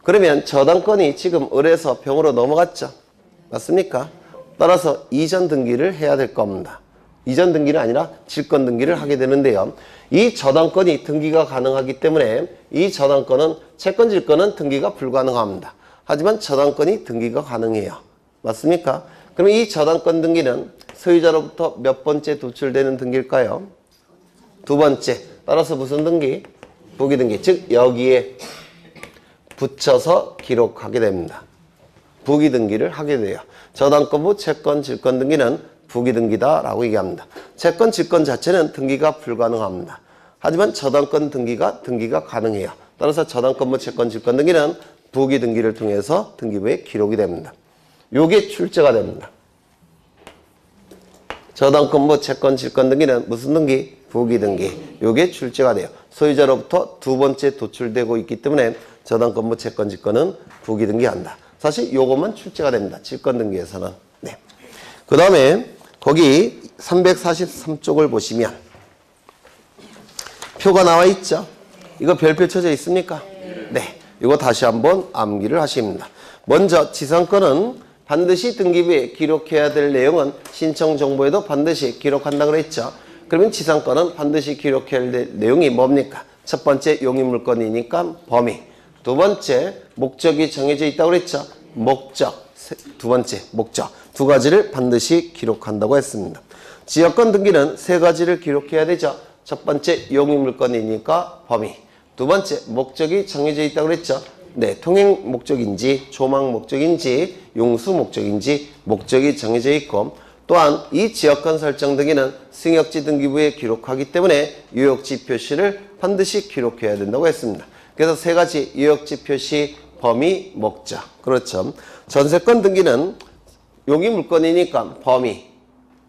그러면 저당권이 지금 을에서 병으로 넘어갔죠. 맞습니까? 따라서 이전 등기를 해야 될 겁니다. 이전 등기는 아니라 질권 등기를 하게 되는데요. 이 저당권이 등기가 가능하기 때문에 이 저당권은 채권 질권은 등기가 불가능합니다. 하지만 저당권이 등기가 가능해요. 맞습니까? 그럼 이 저당권 등기는 소유자로부터 몇 번째 도출되는 등기일까요? 두 번째. 따라서 무슨 등기? 부기등기. 즉 여기에 붙여서 기록하게 됩니다. 부기등기를 하게 돼요. 저당권부 채권 질권 등기는 부기등기다라고 얘기합니다. 채권 질권 자체는 등기가 불가능합니다. 하지만 저당권 등기가 가능해요. 따라서 저당권부 채권 질권 등기는 부기등기를 통해서 등기부에 기록이 됩니다. 요게 출제가 됩니다. 저당권부 채권 질권 등기는 무슨 등기? 부기등기. 요게 출제가 돼요. 소유자로부터 두 번째 도출되고 있기 때문에 저당권부 채권 질권은 부기등기한다. 사실 요것만 출제가 됩니다. 질권등기에서는. 네. 그 다음에 거기 343쪽을 보시면 표가 나와 있죠. 이거 별표 쳐져 있습니까? 네. 이거 다시 한번 암기를 하십니다. 먼저 지상권은 반드시 등기부에 기록해야 될 내용은 신청 정보에도 반드시 기록한다 그랬죠. 그러면 지상권은 반드시 기록해야 될 내용이 뭡니까? 첫 번째 용의물건이니까 범위. 두 번째 목적이 정해져 있다고 그랬죠. 목적. 두 번째 목적. 두 가지를 반드시 기록한다고 했습니다. 지역권 등기는 세 가지를 기록해야 되죠. 첫 번째 용의물건이니까 범위. 두 번째 목적이 정해져 있다고 그랬죠. 네, 통행 목적인지 조망 목적인지 용수 목적인지 목적이 정해져 있고 또한 이 지역권 설정 등기는 승역지 등기부에 기록하기 때문에 유역지 표시를 반드시 기록해야 된다고 했습니다. 그래서 세 가지 유역지 표시, 범위, 목적. 그렇죠. 전세권 등기는 용의물건이니까 범위.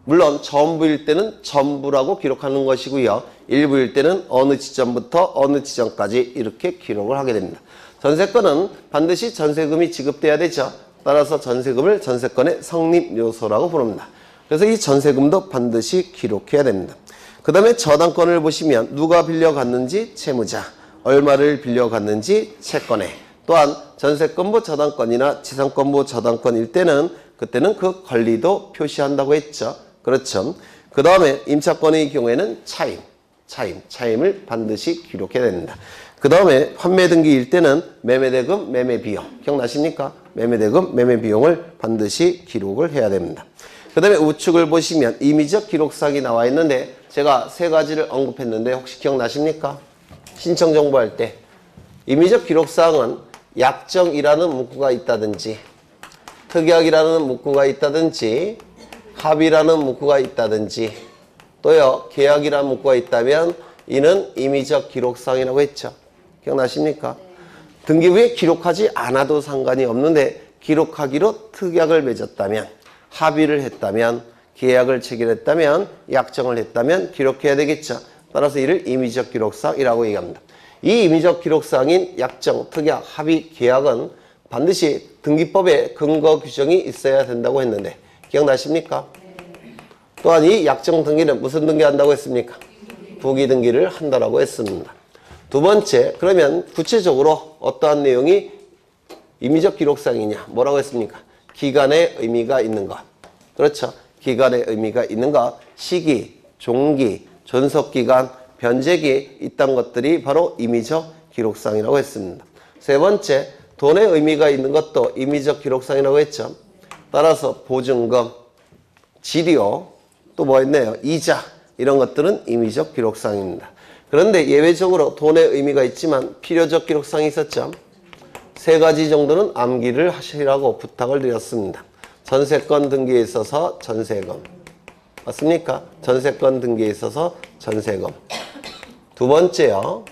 물론 전부일 때는 전부라고 기록하는 것이고요. 일부일 때는 어느 지점부터 어느 지점까지 이렇게 기록을 하게 됩니다. 전세권은 반드시 전세금이 지급돼야 되죠. 따라서 전세금을 전세권의 성립 요소라고 부릅니다. 그래서 이 전세금도 반드시 기록해야 됩니다. 그 다음에 저당권을 보시면 누가 빌려갔는지 채무자, 얼마를 빌려갔는지 채권에, 또한 전세권부 저당권이나 지상권부 저당권일 때는 그때는 그 권리도 표시한다고 했죠. 그렇죠. 그 다음에 임차권의 경우에는 차임을 반드시 기록해야 됩니다. 그 다음에 판매등기일 때는 매매대금, 매매비용. 기억나십니까? 매매대금, 매매비용을 반드시 기록을 해야 됩니다. 그 다음에 우측을 보시면 임의적 기록사항이 나와 있는데 제가 세 가지를 언급했는데 혹시 기억나십니까? 신청 정보할 때 임의적 기록사항은 약정이라는 문구가 있다든지 특약이라는 문구가 있다든지 합의라는 문구가 있다든지 또요 계약이라는 문구가 있다면 이는 임의적 기록사항이라고 했죠. 기억나십니까? 등기부에 기록하지 않아도 상관이 없는데 기록하기로 특약을 맺었다면 합의를 했다면 계약을 체결했다면 약정을 했다면 기록해야 되겠죠. 따라서 이를 임의적 기록사항이라고 얘기합니다. 이 임의적 기록사항인 약정, 특약, 합의, 계약은 반드시 등기법에 근거 규정이 있어야 된다고 했는데 기억나십니까? 또한 이 약정 등기는 무슨 등기 한다고 했습니까? 부기등기를 한다라고 했습니다. 두 번째, 그러면 구체적으로 어떠한 내용이 임의적 기록사항이냐? 뭐라고 했습니까? 기간의 의미가 있는 것. 그렇죠. 기간의 의미가 있는 것. 시기, 종기, 존속기간, 변제기 이딴 것들이 바로 임의적 기록사항이라고 했습니다. 세 번째, 돈의 의미가 있는 것도 임의적 기록사항이라고 했죠. 따라서 보증금, 지료, 또 뭐 있네요? 이자 이런 것들은 임의적 기록사항입니다. 그런데 예외적으로 돈의 의미가 있지만 필요적 기록사항이 있었죠. 3가지 정도는 암기를 하시라고 부탁을 드렸습니다. 전세권 등기에 있어서 전세금. 맞습니까? 전세권 등기에 있어서 전세금. 두 번째요.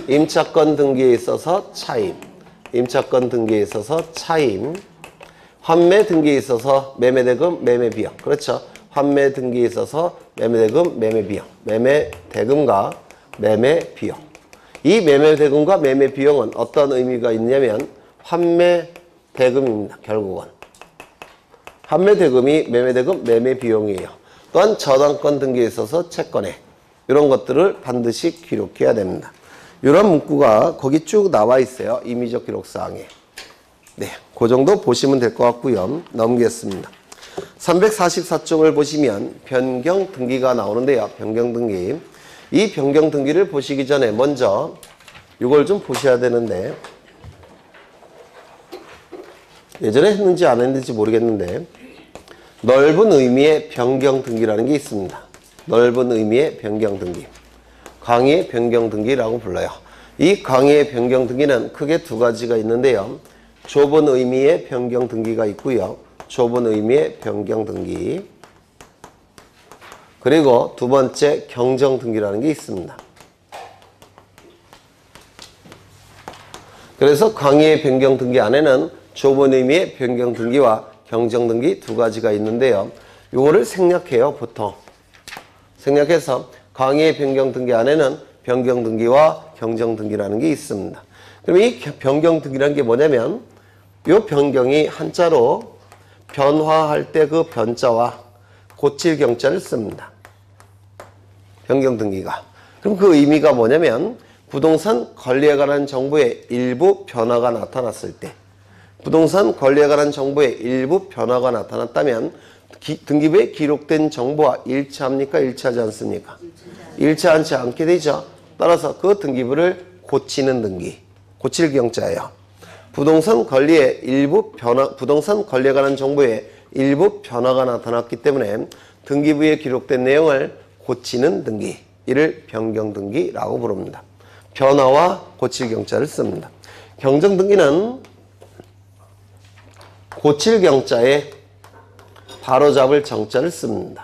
임차권 등기에 있어서 차임. 임차권 등기에 있어서 차임. 환매 등기에 있어서 매매대금, 매매비용. 그렇죠. 환매 등기에 있어서 매매대금, 매매비용. 매매대금과 매매비용. 이 매매대금과 매매비용은 어떤 의미가 있냐면 환매대금입니다. 결국은. 환매대금이 매매대금, 매매비용이에요. 또한 저당권 등기에 있어서 채권액. 이런 것들을 반드시 기록해야 됩니다. 이런 문구가 거기 쭉 나와 있어요. 임의적 기록사항에. 네, 그 정도 보시면 될 것 같고요. 넘기겠습니다. 344쪽을 보시면 변경 등기가 나오는데요. 변경 등기. 이 변경 등기를 보시기 전에 먼저 이걸 좀 보셔야 되는데 예전에 했는지 안 했는지 모르겠는데 넓은 의미의 변경 등기라는 게 있습니다. 넓은 의미의 변경 등기. 광의의 변경 등기라고 불러요. 이 광의의 변경 등기는 크게 2가지가 있는데요. 좁은 의미의 변경 등기가 있고요. 좁은 의미의 변경 등기. 그리고 두 번째 경정 등기라는 게 있습니다. 그래서 광의의 변경 등기 안에는 좁은 의미의 변경 등기와 경정 등기 2가지가 있는데요. 요거를 생략해요, 보통. 생략해서 광의의 변경 등기 안에는 변경 등기와 경정 등기라는 게 있습니다. 그럼 이 변경 등기라는 게 뭐냐면 이 변경이 한자로 변화할 때 그 변자와 고칠 경자를 씁니다. 변경 등기가. 그럼 그 의미가 뭐냐면 부동산 권리에 관한 정보의 일부 변화가 나타났을 때 부동산 권리에 관한 정보의 일부 변화가 나타났다면 등기부에 기록된 정보와 일치합니까? 일치하지 않습니까? 일치하지 않게 되죠. 따라서 그 등기부를 고치는 등기, 고칠 경자예요. 부동산 권리에 부동산 권리에 관한 정보에 일부 변화가 나타났기 때문에 등기부에 기록된 내용을 고치는 등기, 이를 변경 등기라고 부릅니다. 변화와 고칠 경자를 씁니다. 경정 등기는 고칠 경자에 바로잡을 정자를 씁니다.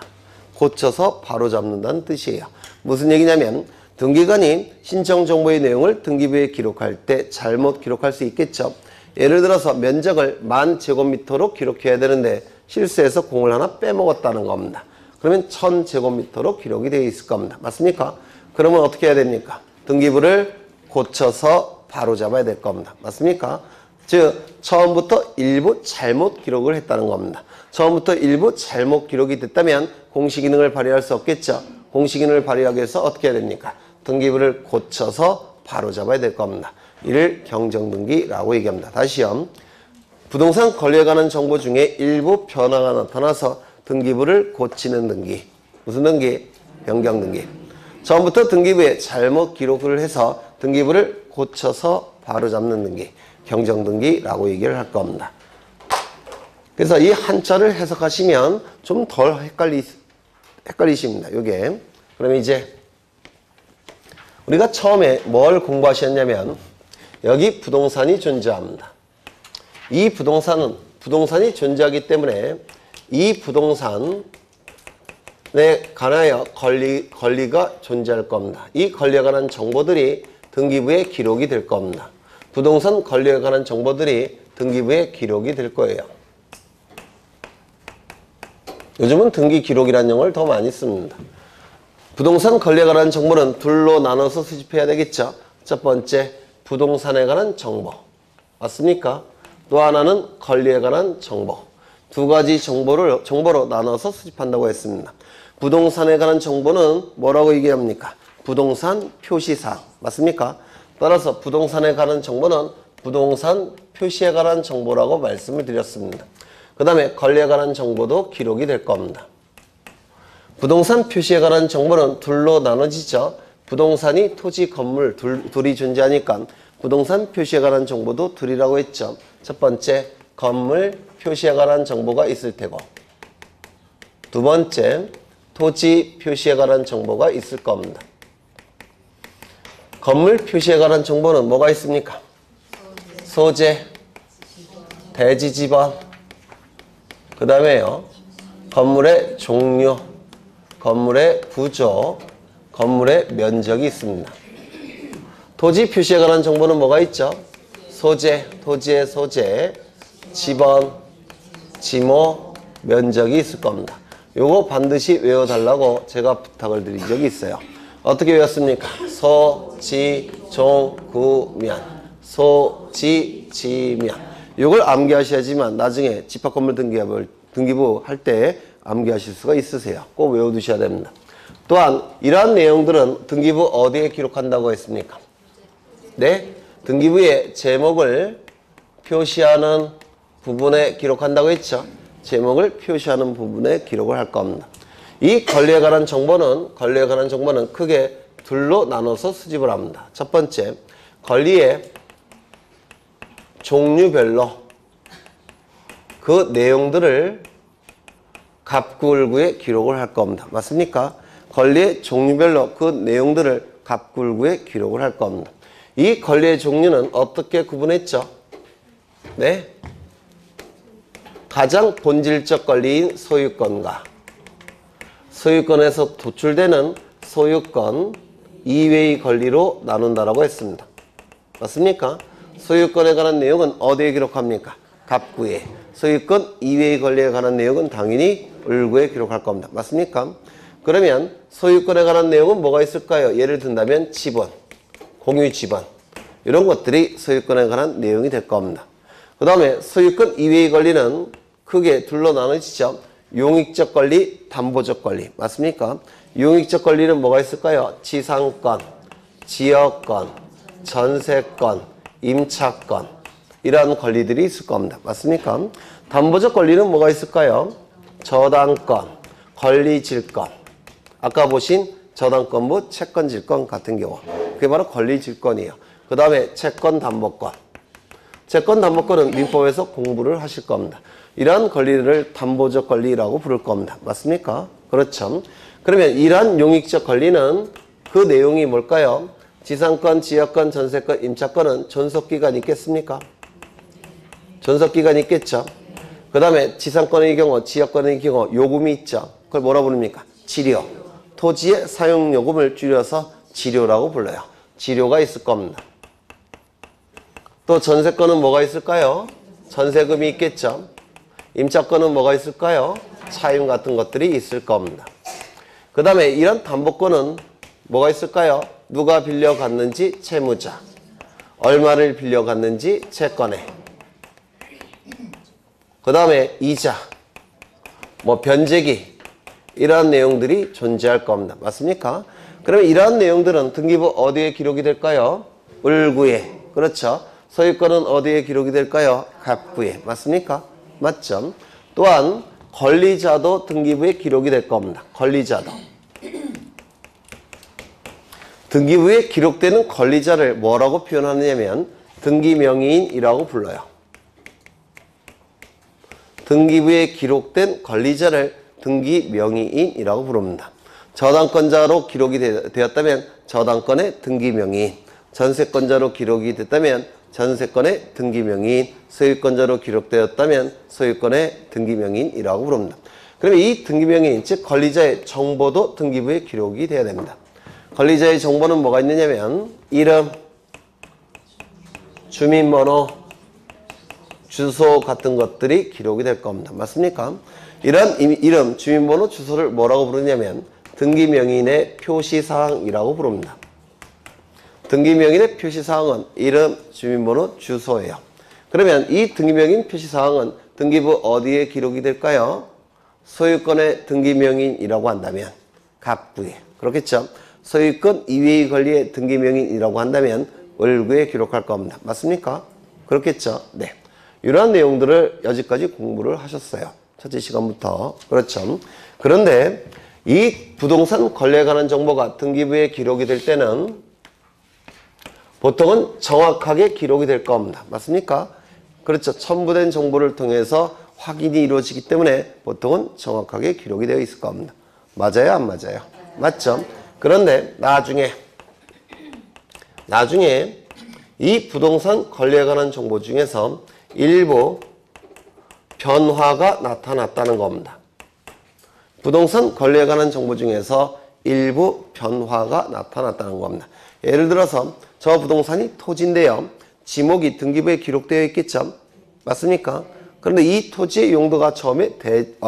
고쳐서 바로잡는다는 뜻이에요. 무슨 얘기냐면 등기관이 신청 정보의 내용을 등기부에 기록할 때 잘못 기록할 수 있겠죠. 예를 들어서 면적을 10,000제곱미터로 기록해야 되는데 실수해서 공을 하나 빼먹었다는 겁니다. 그러면 1000제곱미터로 기록이 되어 있을 겁니다. 맞습니까? 그러면 어떻게 해야 됩니까? 등기부를 고쳐서 바로잡아야 될 겁니다. 맞습니까? 즉 처음부터 일부 잘못 기록을 했다는 겁니다. 처음부터 일부 잘못 기록이 됐다면 공시기능을 발휘할 수 없겠죠. 공시기능을 발휘하기 위해서 어떻게 해야 됩니까? 등기부를 고쳐서 바로잡아야 될 겁니다. 이를 경정등기라고 얘기합니다. 다시요. 부동산 권리에 관한 정보 중에 일부 변화가 나타나서 등기부를 고치는 등기. 무슨 등기? 변경등기. 처음부터 등기부에 잘못 기록을 해서 등기부를 고쳐서 바로잡는 등기. 경정등기라고 얘기를 할 겁니다. 그래서 이 한자를 해석하시면 좀 덜 헷갈리십니다. 요게. 그러면 이제 우리가 처음에 뭘 공부하셨냐면 여기 부동산이 존재합니다. 이 부동산이 존재하기 때문에 이 부동산에 관하여 권리가 존재할 겁니다. 이 권리에 관한 정보들이 등기부에 기록이 될 겁니다. 부동산 권리에 관한 정보들이 등기부에 기록이 될 거예요. 요즘은 등기 기록이라는 용어를 더 많이 씁니다. 부동산 권리에 관한 정보는 둘로 나눠서 수집해야 되겠죠. 첫 번째, 부동산에 관한 정보. 맞습니까? 또 하나는 권리에 관한 정보. 2가지 정보로 나눠서 수집한다고 했습니다. 부동산에 관한 정보는 뭐라고 얘기합니까? 부동산 표시사항. 맞습니까? 따라서 부동산에 관한 정보는 부동산 표시에 관한 정보라고 말씀을 드렸습니다. 그 다음에 권리에 관한 정보도 기록이 될 겁니다. 부동산 표시에 관한 정보는 둘로 나눠지죠. 부동산이 토지, 건물 둘이 존재하니까 부동산 표시에 관한 정보도 둘이라고 했죠. 첫 번째, 건물 표시에 관한 정보가 있을 테고 두 번째, 토지 표시에 관한 정보가 있을 겁니다. 건물 표시에 관한 정보는 뭐가 있습니까? 소재, 대지 지번, 그 다음에요. 건물의 종류, 건물의 구조, 건물의 면적이 있습니다. 토지 표시에 관한 정보는 뭐가 있죠? 소재, 토지의 소재, 지번, 지모, 면적이 있을 겁니다. 요거 반드시 외워달라고 제가 부탁을 드린 적이 있어요. 어떻게 외웠습니까? 소, 지, 종, 구, 면. 소, 지, 지, 면. 요걸 암기하셔야지만 나중에 집합건물 등기부 할 때 암기하실 수가 있으세요. 꼭 외워두셔야 됩니다. 또한 이러한 내용들은 등기부 어디에 기록한다고 했습니까? 네? 등기부에 제목을 표시하는 부분에 기록한다고 했죠. 제목을 표시하는 부분에 기록을 할 겁니다. 이 권리에 관한 정보는 크게 둘로 나눠서 수집을 합니다. 첫 번째, 권리의 종류별로 그 내용들을 갑구을구에 기록을 할 겁니다. 맞습니까? 권리의 종류별로 그 내용들을 갑구을구에 기록을 할 겁니다. 이 권리의 종류는 어떻게 구분했죠? 네? 가장 본질적 권리인 소유권과 소유권에서 도출되는 소유권 이외의 권리로 나눈다라고 했습니다. 맞습니까? 소유권에 관한 내용은 어디에 기록합니까? 갑구에. 소유권 이외의 권리에 관한 내용은 당연히 을구에 기록할 겁니다. 맞습니까? 그러면 소유권에 관한 내용은 뭐가 있을까요? 예를 든다면 지번, 공유 지번 이런 것들이 소유권에 관한 내용이 될 겁니다. 그 다음에 소유권 이외의 권리는 크게 둘로 나눠지죠. 용익적 권리, 담보적 권리. 맞습니까? 용익적 권리는 뭐가 있을까요? 지상권, 지역권, 전세권, 임차권 이러한 권리들이 있을 겁니다. 맞습니까? 담보적 권리는 뭐가 있을까요? 저당권, 권리질권. 아까 보신 저당권부 채권질권 같은 경우 그게 바로 권리질권이에요. 그 다음에 채권담보권. 채권담보권은 민법에서 공부를 하실 겁니다. 이러한 권리를 담보적 권리라고 부를 겁니다. 맞습니까? 그렇죠. 그러면 이러한 용익적 권리는 그 내용이 뭘까요? 지상권, 지역권, 전세권, 임차권은 존속기간이 있겠습니까? 존속기간이 있겠죠. 그 다음에 지상권의 경우, 지역권의 경우 요금이 있죠. 그걸 뭐라 부릅니까? 지료. 토지의 사용요금을 줄여서 지료라고 불러요. 지료가 있을 겁니다. 또 전세권은 뭐가 있을까요? 전세금이 있겠죠. 임차권은 뭐가 있을까요? 차임 같은 것들이 있을 겁니다. 그 다음에 이런 담보권은 뭐가 있을까요? 누가 빌려갔는지 채무자, 얼마를 빌려갔는지 채권에, 그 다음에 이자, 변제기 이러한 내용들이 존재할 겁니다. 맞습니까? 그러면 이러한 내용들은 등기부 어디에 기록이 될까요? 을구에. 그렇죠. 소유권은 어디에 기록이 될까요? 갑구에. 맞습니까? 맞죠? 또한 권리자도 등기부에 기록이 될 겁니다. 권리자도. 등기부에 기록되는 권리자를 뭐라고 표현하느냐면 등기명의인이라고 불러요. 등기부에 기록된 권리자를 등기명의인이라고 부릅니다. 저당권자로 기록이 되었다면 저당권의 등기명의인, 전세권자로 기록이 됐다면 전세권의 등기명의인, 소유권자로 기록되었다면 소유권의 등기명의인이라고 부릅니다. 그러면 이 등기명의인, 즉 권리자의 정보도 등기부에 기록이 되어야 됩니다. 권리자의 정보는 뭐가 있느냐면 이름, 주민번호, 주소 같은 것들이 기록이 될 겁니다. 맞습니까? 이런 이름, 주민번호, 주소를 뭐라고 부르냐면 등기명의인의 표시사항이라고 부릅니다. 등기명의인의 표시사항은 이름, 주민번호, 주소예요. 그러면 이 등기명의인 표시사항은 등기부 어디에 기록이 될까요? 소유권의 등기명의인이라고 한다면 갑구에. 그렇겠죠? 소유권 이외의 권리의 등기명의인이라고 한다면 을구에 기록할 겁니다. 맞습니까? 그렇겠죠? 네. 이러한 내용들을 여지까지 공부를 하셨어요. 첫째 시간부터. 그렇죠? 그런데 이 부동산 권리에 관한 정보가 등기부에 기록이 될 때는 보통은 정확하게 기록이 될 겁니다. 맞습니까? 그렇죠. 첨부된 정보를 통해서 확인이 이루어지기 때문에 보통은 정확하게 기록이 되어 있을 겁니다. 맞아요? 안 맞아요? 맞죠? 그런데 나중에 나중에 이 부동산 권리에 관한 정보 중에서 일부 변화가 나타났다는 겁니다. 부동산 권리에 관한 정보 중에서 일부 변화가 나타났다는 겁니다. 예를 들어서 저 부동산이 토지인데요. 지목이 등기부에 기록되어 있겠죠. 맞습니까? 그런데 이 토지의 용도가 처음에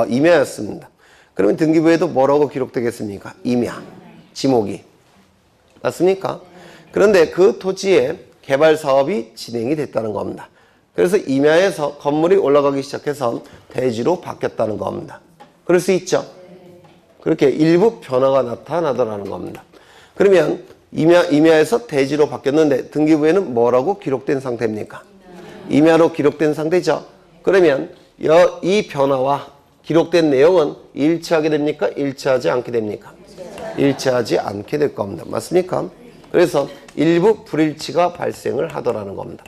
임야였습니다. 그러면 등기부에도 뭐라고 기록되겠습니까? 임야, 지목이. 맞습니까? 그런데 그 토지에 개발 사업이 진행이 됐다는 겁니다. 그래서 임야에서 건물이 올라가기 시작해서 대지로 바뀌었다는 겁니다. 그럴 수 있죠? 그렇게 일부 변화가 나타나더라는 겁니다. 그러면 임야에서 대지로 바뀌었는데 등기부에는 뭐라고 기록된 상태입니까? 임야로 기록된 상태죠? 그러면 이 변화와 기록된 내용은 일치하게 됩니까? 일치하지 않게 됩니까? 일치하지 않게 될 겁니다. 맞습니까? 그래서 일부 불일치가 발생을 하더라는 겁니다.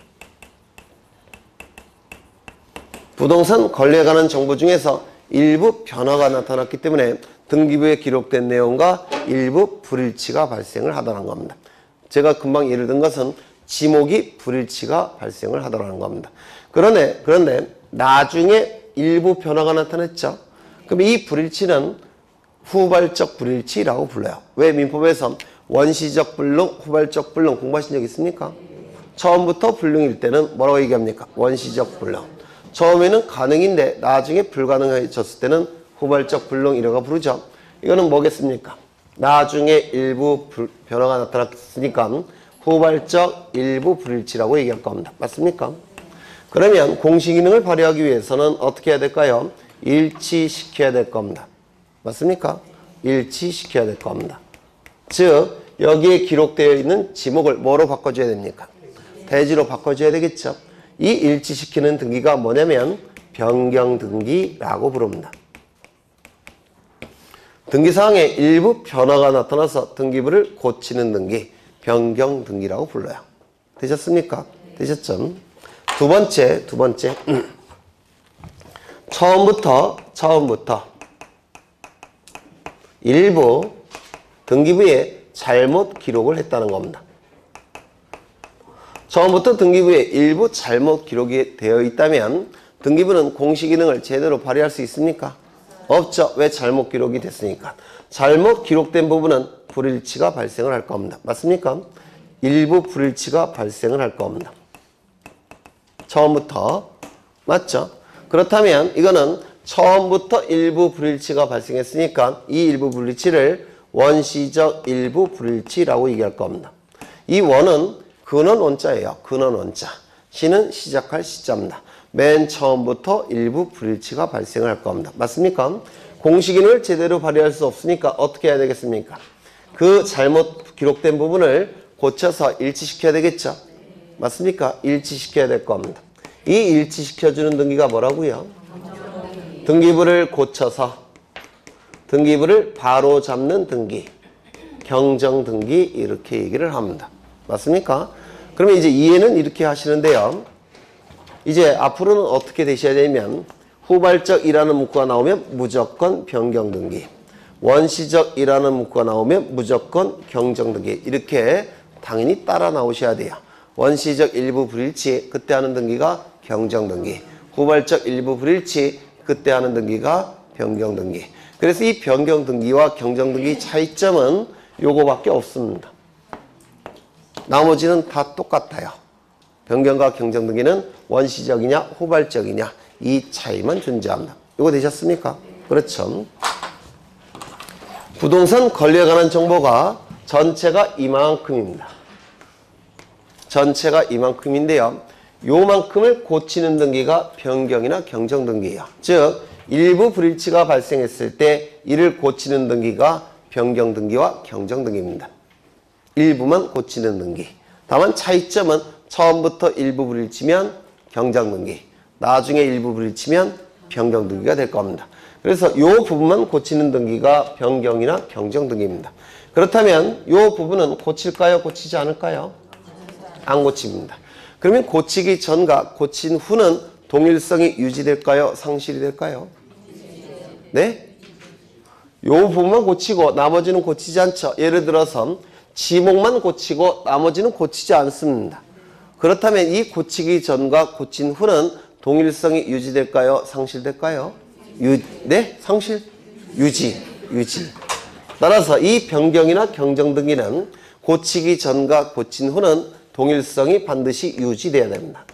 부동산 권리에 관한 정보 중에서 일부 변화가 나타났기 때문에 등기부에 기록된 내용과 일부 불일치가 발생을 하더라는 겁니다. 제가 금방 예를 든 것은 지목이 불일치가 발생을 하더라는 겁니다. 그런데 나중에 일부 변화가 나타났죠. 그럼 이 불일치는 후발적 불일치라고 불러요. 왜 민법에서 원시적 불능, 후발적 불능 공부하신 적 있습니까? 처음부터 불능일 때는 뭐라고 얘기합니까? 원시적 불능. 처음에는 가능인데 나중에 불가능해졌을 때는 후발적 불능이라고 부르죠. 이거는 뭐겠습니까? 나중에 일부 변화가 나타났으니까 후발적 일부 불일치라고 얘기할 겁니다. 맞습니까? 그러면 공시 기능을 발휘하기 위해서는 어떻게 해야 될까요? 일치시켜야 될 겁니다. 맞습니까? 일치시켜야 될 겁니다. 즉 여기에 기록되어 있는 지목을 뭐로 바꿔줘야 됩니까? 대지로 바꿔줘야 되겠죠. 이 일치시키는 등기가 뭐냐면 변경등기라고 부릅니다. 등기사항에 일부 변화가 나타나서 등기부를 고치는 등기, 변경등기라고 불러요. 되셨습니까? 되셨죠? 두 번째 처음부터 일부 등기부에 잘못 기록을 했다는 겁니다. 처음부터 등기부에 일부 잘못 기록이 되어 있다면 등기부는 공시 기능을 제대로 발휘할 수 있습니까? 없죠. 왜? 잘못 기록이 됐으니까. 잘못 기록된 부분은 불일치가 발생을 할 겁니다. 맞습니까? 일부 불일치가 발생을 할 겁니다. 처음부터. 맞죠? 그렇다면 이거는 처음부터 일부 불일치가 발생했으니까 이 일부 불일치를 원시적 일부 불일치라고 얘기할 겁니다. 이 원은 근원 원자예요. 근원 원자. 시는 시작할 시자입니다. 맨 처음부터 일부 불일치가 발생할 겁니다. 맞습니까? 공시 기능을 제대로 발휘할 수 없으니까 어떻게 해야 되겠습니까? 그 잘못 기록된 부분을 고쳐서 일치시켜야 되겠죠? 맞습니까? 일치시켜야 될 겁니다. 이 일치시켜주는 등기가 뭐라고요? 등기부를 고쳐서 등기부를 바로 잡는 등기, 경정등기 이렇게 얘기를 합니다. 맞습니까? 그러면 이제 이해는 이렇게 하시는데요. 이제 앞으로는 어떻게 되셔야 되냐면 후발적이라는 문구가 나오면 무조건 변경등기, 원시적이라는 문구가 나오면 무조건 경정등기 이렇게 당연히 따라 나오셔야 돼요. 원시적 일부 불일치 그때 하는 등기가 경정등기, 후발적 일부 불일치 그때 하는 등기가 변경등기. 그래서 이 변경등기와 경정등기 차이점은 요거밖에 없습니다. 나머지는 다 똑같아요. 변경과 경정등기는 원시적이냐 후발적이냐 이 차이만 존재합니다. 이거 되셨습니까? 그렇죠. 부동산 권리에 관한 정보가 전체가 이만큼입니다. 전체가 이만큼인데요. 요만큼을 고치는 등기가 변경이나 경정등기예요. 즉 일부 불일치가 발생했을 때 이를 고치는 등기가 변경등기와 경정등기입니다. 일부만 고치는 등기. 다만 차이점은 처음부터 일부 불일치면 경정등기, 나중에 일부 불일치면 변경등기가 될 겁니다. 그래서 이 부분만 고치는 등기가 변경이나 경정등기입니다. 그렇다면 이 부분은 고칠까요? 고치지 않을까요? 안 고칩니다. 그러면 고치기 전과 고친 후는 동일성이 유지될까요? 상실이 될까요? 네? 이 부분만 고치고 나머지는 고치지 않죠. 예를 들어서 지목만 고치고 나머지는 고치지 않습니다. 그렇다면 이 고치기 전과 고친 후는 동일성이 유지될까요? 상실될까요? 네? 상실? 유지. 따라서 이 변경이나 경정등기는 고치기 전과 고친 후는 동일성이 반드시 유지돼야 됩니다.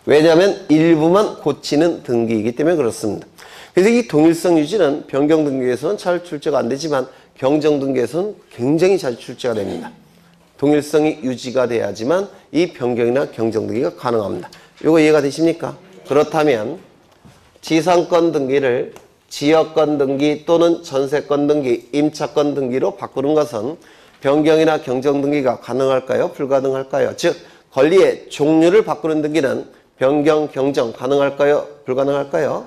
왜냐하면 일부만 고치는 등기이기 때문에 그렇습니다. 그래서 이 동일성 유지는 변경등기에서는 잘 출제가 안 되지만 경정등기에서는 굉장히 잘 출제가 됩니다. 동일성이 유지가 돼야지만 이 변경이나 경정등기가 가능합니다. 이거 이해가 되십니까? 그렇다면 지상권 등기를 지역권 등기 또는 전세권 등기, 임차권 등기로 바꾸는 것은 변경이나 경정등기가 가능할까요? 불가능할까요? 즉 권리의 종류를 바꾸는 등기는 변경, 경정 가능할까요? 불가능할까요?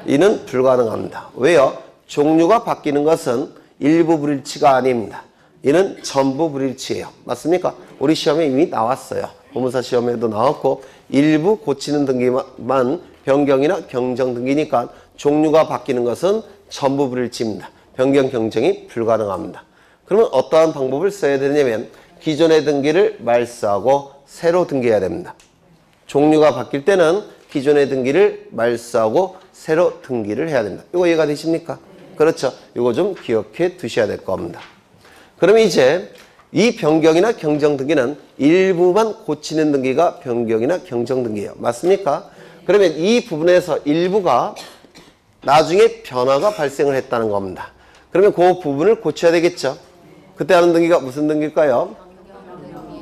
이는 불가능합니다. 왜요? 종류가 바뀌는 것은 일부 불일치가 아닙니다. 이는 전부 불일치예요. 맞습니까? 우리 시험에 이미 나왔어요. 법무사 시험에도 나왔고 일부 고치는 등기만 변경이나 경정 등기니까 종류가 바뀌는 것은 전부 불일치입니다. 변경, 경정이 불가능합니다. 그러면 어떠한 방법을 써야 되냐면 기존의 등기를 말소하고 새로 등기해야 됩니다. 종류가 바뀔 때는 기존의 등기를 말소하고 새로 등기를 해야 됩니다. 이거 이해가 되십니까? 그렇죠. 이거 좀 기억해 두셔야 될 겁니다. 그러면 이제 이 변경이나 경정 등기는 일부만 고치는 등기가 변경이나 경정 등기예요. 맞습니까? 그러면 이 부분에서 일부가 나중에 변화가 발생을 했다는 겁니다. 그러면 그 부분을 고쳐야 되겠죠. 그때 하는 등기가 무슨 등기일까요?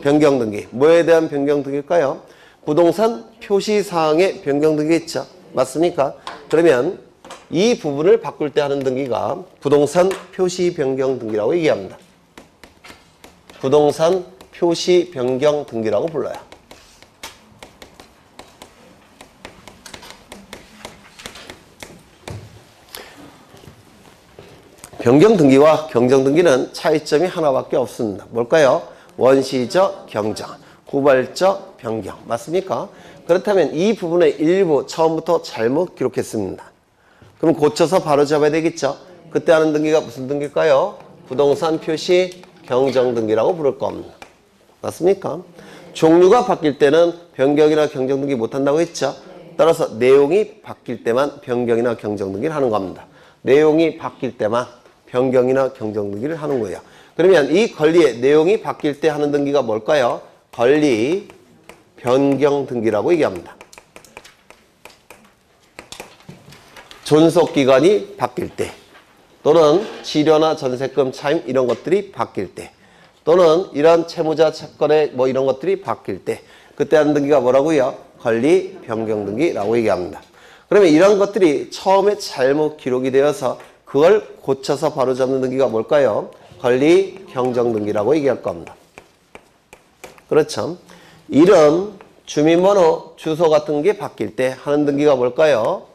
변경 등기. 뭐에 대한 변경 등기일까요? 부동산 표시사항의 변경 등기 있죠. 맞습니까? 그러면 이 부분을 바꿀 때 하는 등기가 부동산 표시 변경 등기라고 얘기합니다. 부동산 표시 변경 등기라고 불러요. 변경 등기와 경정 등기는 차이점이 하나밖에 없습니다. 뭘까요? 원시적 경정, 후발적 변경. 맞습니까? 그렇다면 이 부분의 일부 처음부터 잘못 기록했습니다. 그럼 고쳐서 바로 잡아야 되겠죠? 그때 하는 등기가 무슨 등기일까요? 부동산 표시 경정 등기라고 부를 겁니다. 맞습니까? 종류가 바뀔 때는 변경이나 경정 등기 못한다고 했죠? 따라서 내용이 바뀔 때만 변경이나 경정 등기를 하는 겁니다. 내용이 바뀔 때만 변경이나 경정 등기를 하는 거예요. 그러면 이 권리의 내용이 바뀔 때 하는 등기가 뭘까요? 권리 변경 등기라고 얘기합니다. 존속기간이 바뀔 때 또는 치료나 전세금 차임 이런 것들이 바뀔 때 또는 이런 채무자 채권의 뭐 이런 것들이 바뀔 때 그때 하는 등기가 뭐라고요? 권리 변경 등기라고 얘기합니다. 그러면 이런 것들이 처음에 잘못 기록이 되어서 그걸 고쳐서 바로잡는 등기가 뭘까요? 권리 경정 등기라고 얘기할 겁니다. 그렇죠? 이름, 주민번호, 주소 같은 게 바뀔 때 하는 등기가 뭘까요?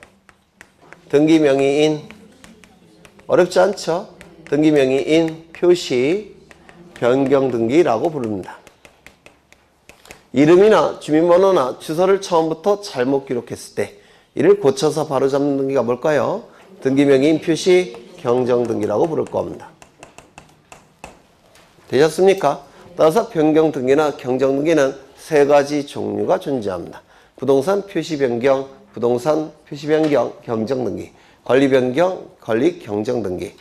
등기명의인. 어렵지 않죠? 등기명의인 표시 변경 등기라고 부릅니다. 이름이나 주민번호나 주소를 처음부터 잘못 기록했을 때 이를 고쳐서 바로잡는 등기가 뭘까요? 등기명의인 표시 경정 등기라고 부를 겁니다. 되셨습니까? 따라서 변경 등기나 경정 등기는 세 가지 종류가 존재합니다. 부동산 표시 변경, 부동산 표시 변경, 경정 등기, 권리 변경, 권리 경정 등기,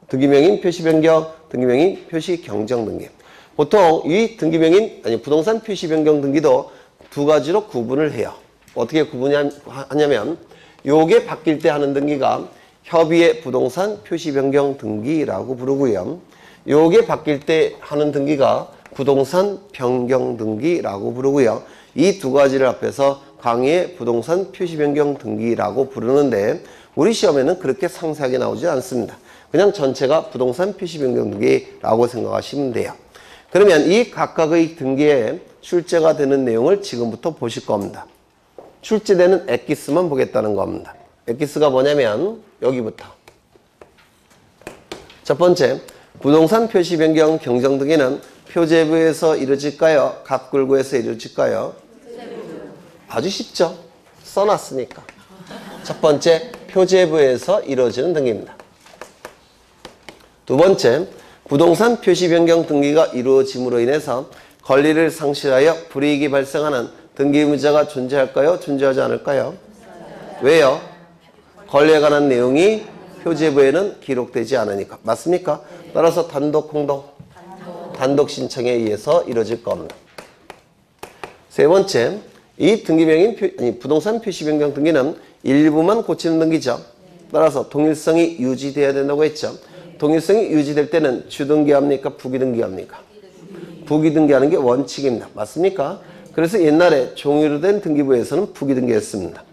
등기명인 표시 변경, 등기명인 표시 경정 등기. 보통 이 등기명인 부동산 표시 변경 등기도 두 가지로 구분을 해요. 어떻게 구분하냐면 요게 바뀔 때 하는 등기가 협의의 부동산 표시 변경 등기라고 부르고요. 요게 바뀔 때 하는 등기가 부동산 변경 등기라고 부르고요. 이 두 가지를 합해서 강의의 부동산 표시 변경 등기라고 부르는데 우리 시험에는 그렇게 상세하게 나오지 않습니다. 그냥 전체가 부동산 표시 변경 등기라고 생각하시면 돼요. 그러면 이 각각의 등기에 출제가 되는 내용을 지금부터 보실 겁니다. 출제되는 엑기스만 보겠다는 겁니다. 엑기스가 뭐냐면 여기부터. 첫 번째, 부동산 표시 변경 경정 등기는 표제부에서 이루어질까요? 갑굴구에서 이루어질까요? 아주 쉽죠? 써놨으니까. 첫 번째, 표제부에서 이루어지는 등기입니다. 두 번째, 부동산 표시 변경 등기가 이루어짐으로 인해서 권리를 상실하여 불이익이 발생하는 등기 의무자가 존재할까요? 존재하지 않을까요? 왜요? 권리에 관한 내용이 표제부에는 기록되지 않으니까. 맞습니까? 따라서 단독 공동, 단독 신청에 의해서 이루어질 겁니다. 세 번째, 이 등기명인 부동산 표시 변경 등기는 일부만 고치는 등기죠. 따라서 동일성이 유지돼야 된다고 했죠. 동일성이 유지될 때는 주등기합니까? 부기등기합니까? 부기등기하는 게 원칙입니다. 맞습니까? 그래서 옛날에 종이로 된 등기부에서는 부기등기했습니다.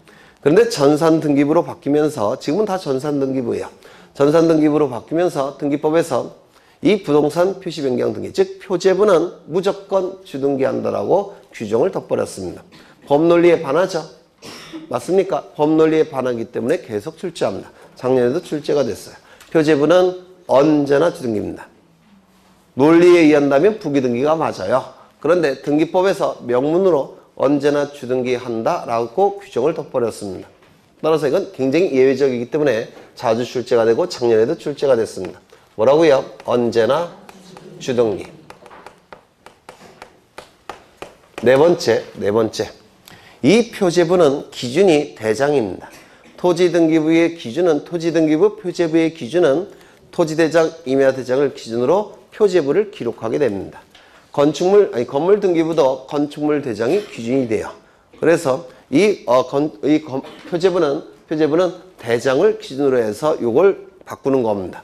그런데 전산등기부로 바뀌면서 지금은 다 전산등기부예요. 전산등기부로 바뀌면서 등기법에서 이 부동산 표시 변경 등기, 즉 표제부는 무조건 주등기한다라고 규정을 덧버렸습니다. 법논리에 반하죠. 맞습니까? 법논리에 반하기 때문에 계속 출제합니다. 작년에도 출제가 됐어요. 표제부는 언제나 주등기입니다. 논리에 의한다면 부기등기가 맞아요. 그런데 등기법에서 명문으로 언제나 주등기한다라고 규정을 덧버렸습니다. 따라서 이건 굉장히 예외적이기 때문에 자주 출제가 되고 작년에도 출제가 됐습니다. 뭐라고요? 언제나 주등기. 네 번째. 이 표제부는 기준이 대장입니다. 토지등기부의 기준은 토지등기부, 표제부의 기준은 토지대장, 임야대장을 기준으로 표제부를 기록하게 됩니다. 건물 등기부도 건축물 대장이 기준이 돼요. 그래서 표제부는 대장을 기준으로 해서 이걸 바꾸는 겁니다.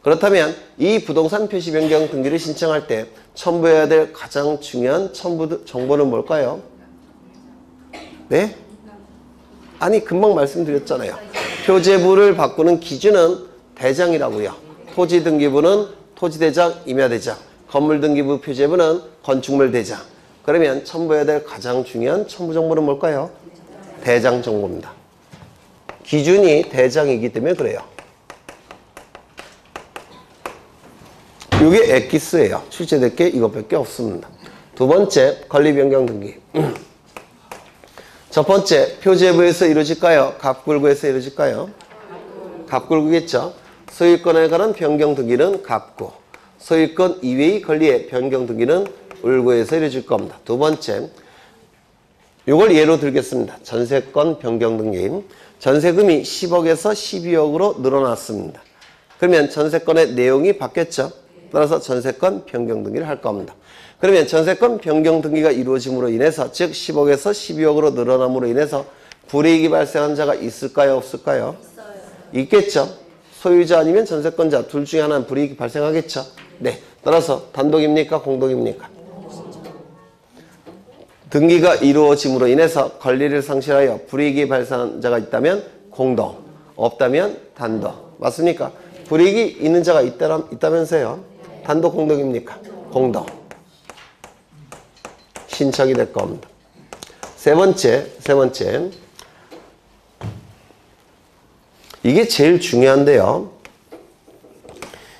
그렇다면 이 부동산 표시 변경 등기를 신청할 때 첨부해야 될 가장 중요한 정보는 뭘까요? 네? 아니 금방 말씀드렸잖아요. 표제부를 바꾸는 기준은 대장이라고요. 토지등기부는 토지대장, 임야대장, 건물등기부 표제부는 건축물 대장. 그러면 첨부해야 될 가장 중요한 첨부 정보는 뭘까요? 대장 정보입니다. 기준이 대장이기 때문에 그래요. 이게 엑기스예요. 출제될 게 이것밖에 없습니다. 두 번째, 권리 변경 등기. 첫 번째, 표제부에서 이루어질까요? 갑굴구에서 이루어질까요? 갑굴구겠죠. 소유권에 관한 변경 등기는 갑구, 소유권 이외의 권리의 변경 등기는 울구에서 이루어질 겁니다. 두 번째, 이걸 예로 들겠습니다. 전세권 변경 등기. 전세금이 10억에서 12억으로 늘어났습니다. 그러면 전세권의 내용이 바뀌었죠. 따라서 전세권 변경 등기를 할 겁니다. 그러면 전세권 변경 등기가 이루어짐으로 인해서, 즉 10억에서 12억으로 늘어남으로 인해서 불이익이 발생한 자가 있을까요? 없을까요? 있겠죠. 소유자 아니면 전세권자 둘 중에 하나는 불이익이 발생하겠죠. 네. 따라서 단독입니까? 공동입니까? 등기가 이루어짐으로 인해서 권리를 상실하여 불이익이 발생한 자가 있다면 공동, 없다면 단독. 맞습니까? 불이익이 있는 자가 있다면서요. 단독 공동입니까? 공동. 신청이 될 겁니다. 세 번째. 이게 제일 중요한데요.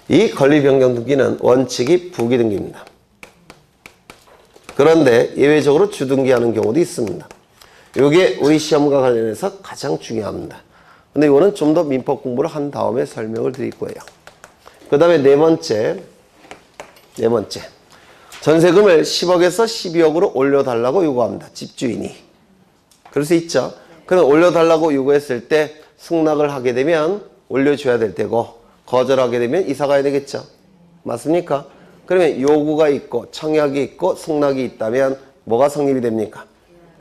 이 권리 변경 등기는 원칙이 부기등기입니다. 그런데 예외적으로 주등기하는 경우도 있습니다. 이게 우리 시험과 관련해서 가장 중요합니다. 근데 이거는 좀 더 민법 공부를 한 다음에 설명을 드릴 거예요. 그 다음에 네 번째. 전세금을 10억에서 12억으로 올려달라고 요구합니다. 집주인이. 그럴 수 있죠. 그럼 올려달라고 요구했을 때 승낙을 하게 되면 올려줘야 될 테고, 거절하게 되면 이사 가야 되겠죠. 맞습니까? 그러면 요구가 있고 청약이 있고 승낙이 있다면 뭐가 성립이 됩니까?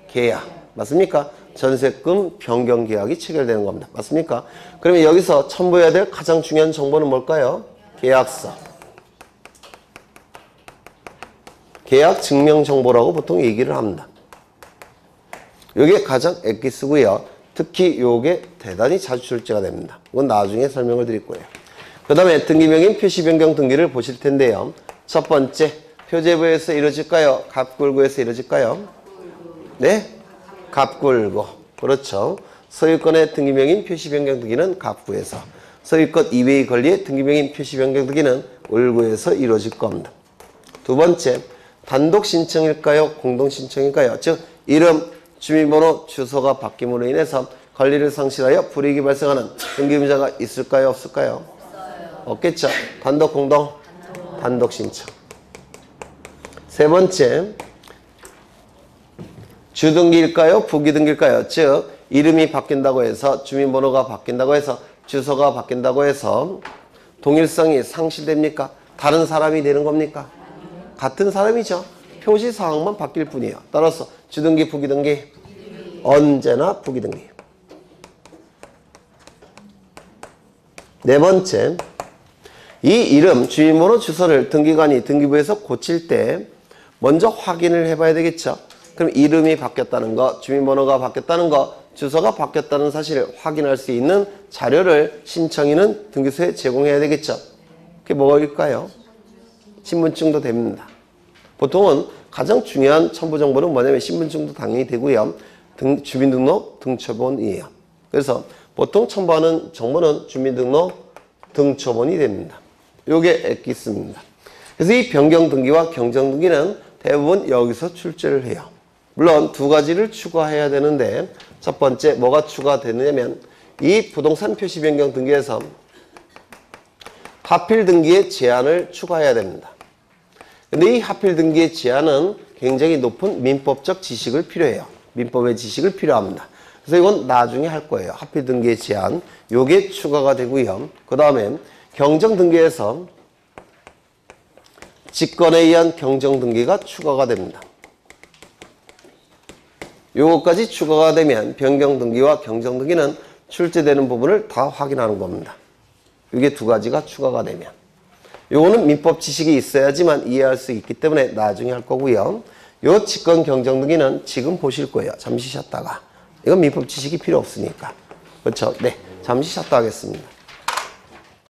계약. 맞습니까? 전세금 변경 계약이 체결되는 겁니다. 맞습니까? 그러면 여기서 첨부해야 될 가장 중요한 정보는 뭘까요? 계약서. 계약 증명 정보라고 보통 얘기를 합니다. 이게 가장 엑기스고요. 특히 요게 대단히 자주 출제가 됩니다. 이건 나중에 설명을 드릴 거예요. 그 다음에 등기명인 표시 변경 등기를 보실 텐데요. 첫 번째, 표제부에서 이루어질까요? 갑굴구에서 이루어질까요? 네? 갑굴구. 그렇죠. 소유권의 등기명인 표시 변경 등기는 갑구에서, 소유권 이외의 권리의 등기명인 표시 변경 등기는 울구에서 이루어질 겁니다. 두 번째, 단독 신청일까요? 공동 신청일까요? 즉 이름, 주민번호, 주소가 바뀜으로 인해서 권리를 상실하여 불이익이 발생하는 등기의무자가 있을까요? 없을까요? 없겠죠. 단독, 공동, 단독 신청. 세 번째, 주등기일까요? 부기등기일까요? 즉 이름이 바뀐다고 해서 주민번호가 바뀐다고 해서 주소가 바뀐다고 해서 동일성이 상실됩니까? 다른 사람이 되는 겁니까? 같은 사람이죠. 표시 사항만 바뀔 뿐이에요. 따라서 주등기, 부기등기 언제나 부기등기. 네 번째, 이 이름, 주민번호, 주소를 등기관이 등기부에서 고칠 때 먼저 확인을 해봐야 되겠죠. 그럼 이름이 바뀌었다는 거, 주민번호가 바뀌었다는 거, 주소가 바뀌었다는 사실을 확인할 수 있는 자료를 신청인은 등기소에 제공해야 되겠죠. 그게 뭐일까요? 신분증도 됩니다. 보통은 가장 중요한 첨부 정보는 뭐냐면 신분증도 당연히 되고요. 주민등록 등초본이에요. 그래서 보통 첨부하는 정보는 주민등록 등초본이 됩니다. 요게 엑기스입니다. 그래서 이 변경 등기와 경정 등기는 대부분 여기서 출제를 해요. 물론 두 가지를 추가해야 되는데 첫 번째 뭐가 추가되느냐면 이 부동산 표시 변경 등기에서 하필 등기의 제한을 추가해야 됩니다. 근데 이 하필 등기의 제한은 굉장히 높은 민법적 지식을 필요해요. 민법의 지식을 필요합니다. 그래서 이건 나중에 할 거예요. 하필 등기의 제한. 요게 추가가 되고요. 그 다음에 경정 등기에서 직권에 의한 경정 등기가 추가가 됩니다. 요것까지 추가가 되면 변경 등기와 경정 등기는 출제되는 부분을 다 확인하는 겁니다. 이게 두 가지가 추가가 되면. 요거는 민법 지식이 있어야지만 이해할 수 있기 때문에 나중에 할 거고요. 요 직권 경정 등기는 지금 보실 거예요. 잠시 쉬었다가. 이건 민법 지식이 필요 없으니까. 그렇죠? 네. 잠시 쉬었다 하겠습니다.